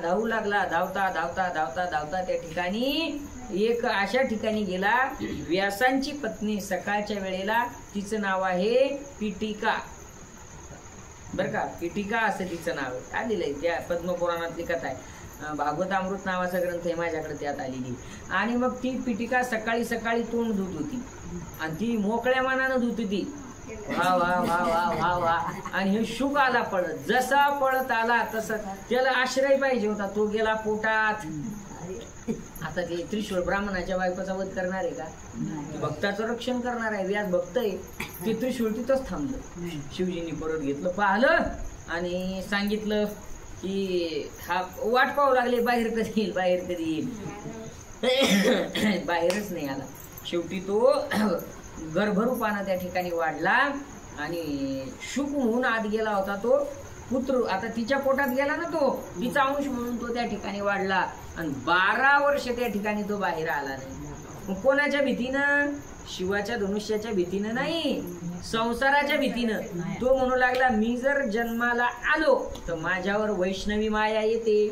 धावता त्या ठिकाणी एक अशा ठिकाणी गेला. व्यासांची पत्नी सकाळच्या वेळेला, तिचं नाव आहे पिटिका बर का. पिटिका असं तिचं नाव आहे. काय दिलंय त्या पद्मपुराणातली कथा आहे. भागवतामृत नावाचा ग्रंथ आहे माझ्याकडे, त्यात आलेली. आणि मग ती पिटिका सकाळी सकाळी तोंड धुत होती आणि ती मोकळ्या मनानं धुत होती. वा वा वा वा वा वा. आणि हे शुक आला पळत. जसा पळत आला तसा त्याला आश्रय पाहिजे होता, तो गेला पोटात. आता ते त्रिशूळ ब्राह्मणाच्या बायकोचा वध करणार आहे का, भक्ताचं रक्षण करणार आहे. व्यास भक्त आहे. ते त्रिशूळ तिथंच थांबलं. शिवजींनी परत घेतलं, पाहिलं आणि सांगितलं की हा वाट पाहू लागले बाहेर कधी येईल, बाहेरच नाही आला. शेवटी तो गर्भरूपानं त्या ठिकाणी वाढला आणि शुक म्हणून आत गेला होता तो पुत्र. आता तिच्या पोटात गेला ना तो, तिचा अंश म्हणून तो त्या ठिकाणी वाढला. आणि 12 वर्ष त्या ठिकाणी तो बाहेर आला नाही. कोणाच्या भीतीनं, शिवाच्या धनुष्याच्या भीतीनं नाही, संसाराच्या भीतीनं. तो म्हणू लागला मी जर जन्माला आलो तर माझ्यावर वैष्णवी माया येते.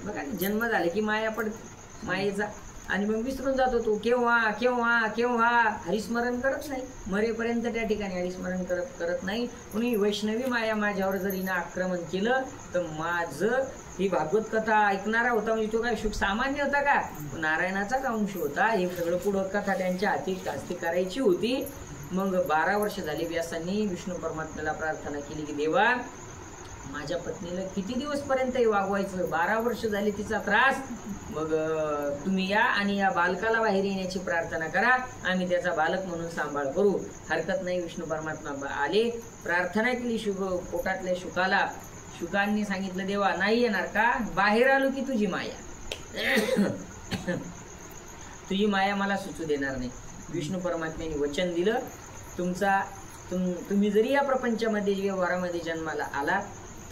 बघा जन्म झाले की माया पडते, मायेचा. आणि मग विसरून जातो तो. केव्हा केव्हा केव्हा हरिस्मरण करत नाही, मरेपर्यंत त्या ठिकाणी हरिस्मरण करत नाही. कुणी वैष्णवी माया माझ्यावर जर हिनं आक्रमण केलं तर माझं ही भागवत कथा ऐकणारा होता म्हणजे तो काय शुक सामान्य होता का, नारायणाचाच अंश होता. हे सगळं पुढं कथा त्यांच्या हाती करायची होती. मग 12 वर्ष झाली. व्यासांनी विष्णू परमात्म्याला प्रार्थना केली की देवा माझ्या पत्नीला किती दिवस पर्यंत वागवायचं, 12 वर्ष झाली तिचा त्रास. मग तुम्ही या आणि या बालकाला बाहेर येण्याची प्रार्थना करा, आम्ही त्याचा बालक म्हणून सांभाळ करू. हरकत नाही. विष्णू परमात्मा आले, प्रार्थना केली पोटातल्या शुकाला. शुकांनी सांगितलं देवा नाही येणार का, बाहेर आलो की तुझी माया मला सुचू देणार नाही. विष्णू परमात्म्याने वचन दिलं तुम्ही जरी या प्रपंचामध्ये व्यवहारामध्ये जन्माला आला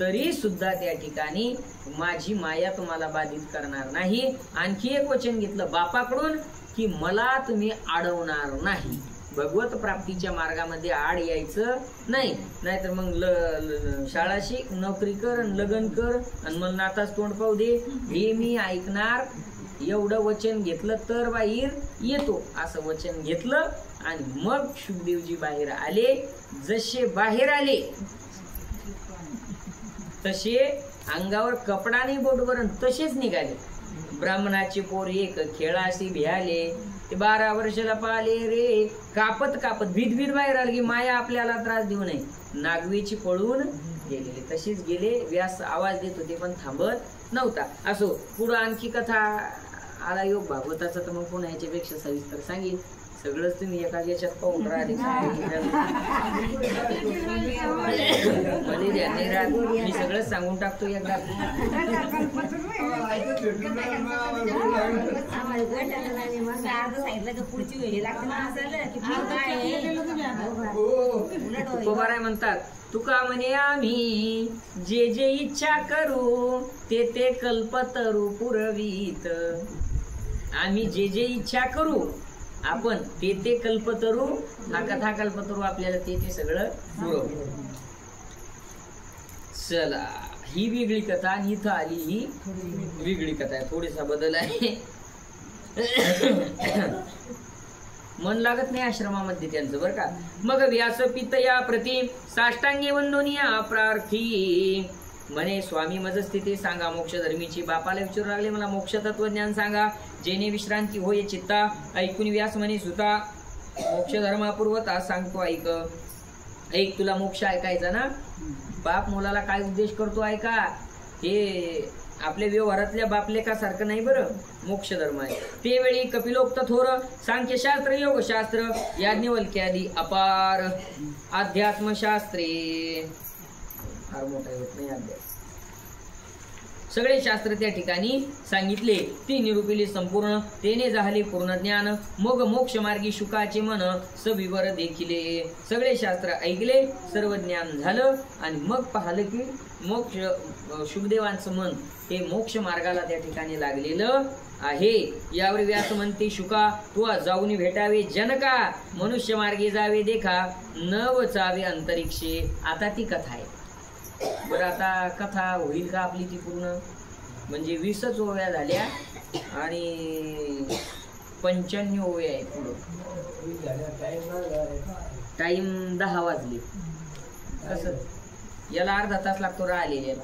तरी सुद्धा त्या ठिकाणी माझी माया तुम्हाला बाधित करणार नाही. आणखी एक वचन घेतलं बापाकडून की मला तुम्ही अडवणार नाही. भगवत प्राप्तीच्या मार्गामध्ये आड यायचं नाही. नाहीतर मग शाळा शिक, नोकरी कर, लग्न कर आणि मग नाताच तोंड पाहू दे, हे मी ऐकणार. एवढं वचन घेतलं तर बाहेर येतो असं वचन घेतलं. आणि मग शुकदेवजी बाहेर आले. जसे बाहेर आले तसे अंगावर कपडा नाही बोटवर तसेच निघाले. ब्राह्मणाचे पोर एक खेळाशी भियाले. ते 12 वर्षाला पाहिले रे, कापत कापत भीत बाहेर आले की माया आपल्याला त्रास देऊ नये. नागवेची पळून गेलेले तसेच गेले. व्यास आवाज देत होते पण थांबत नव्हता. असो, पुढं आणखी कथा आला योग भागवताचा तर मग पुन्हा याच्यापेक्षा सविस्तर सांगेल. सगळंच तुम्ही एका याच्यात पाहून राहिले. मी सगळंच सांगून टाकतो एकदा. तुकोबाराय म्हणतात, तुका म्हणे आम्ही जे जे इच्छा करू ते ते कल्पतरू पुरवीत. आम्ही जे जे इच्छा करू आपण ते ते कल्पतरू, हा कथा कल्पतरू आपल्याला ते ते सगळं पुरवू. चला, ही वेगळी कथा आणि इथं आली ही वेगळी कथा आहे. थोडीसा बदल आहे. मन लागत नाही आश्रमामध्ये त्यांचं बरं का. मग व्यासपितया प्रति साष्टांगे वंदोनिया प्रार्थी म्हणे, स्वामी मज स्थिती सांगा मोक्ष धर्मीची. बापाला विचारू लागले, मला मोक्ष तत्वज्ञान सांगा जेणे विश्रांती होय चित्ता. ऐकून व्यास म्हणे, सुता मोक्ष धर्मापूर्वता सांगतो ऐक. ऐक, तुला मोक्ष ऐकायचा ना. बाप मुलाला काय उपदेश करतो ऐका. हे आपल्या व्यवहारातल्या बापलेकासारखं नाही बरं. मोक्ष धर्म आहे. ते वेळी कपिलोक्त थोर सांख्यशास्त्र योगशास्त्र याज्ञवल्क्यादी अपार अध्यात्मशास्त्रे, फार मोठा होत नाही अध्यात्म, सगळे शास्त्र त्या ठिकाणी सांगितले. ती निरूपिली संपूर्ण, तेने झाले पूर्ण ज्ञान. मग मोक्ष मार्गी शुकाचे मन सविवर देखिले. सगळे शास्त्र ऐकले, सर्व ज्ञान झालं आणि मग पाहिलं की मोक्ष, शुकदेवांचं मन हे मोक्ष मार्गाला त्या ठिकाणी लागलेलं आहे. यावर व्यास म्हणते, शुका तू जाऊन भेटावे जनका, मनुष्य मार्गे जावे देखा, नव जावे अंतरिक्षे. आता ती कथा आहे. बरं, आता कथा होईल का आपली ती पूर्ण? म्हणजे 20च ओव्या झाल्या आणि 95 ओव्या आहे पुढं. टाइम 10 वाजले. कसं याला अर्धा तास लागतो राहिलेल्याला.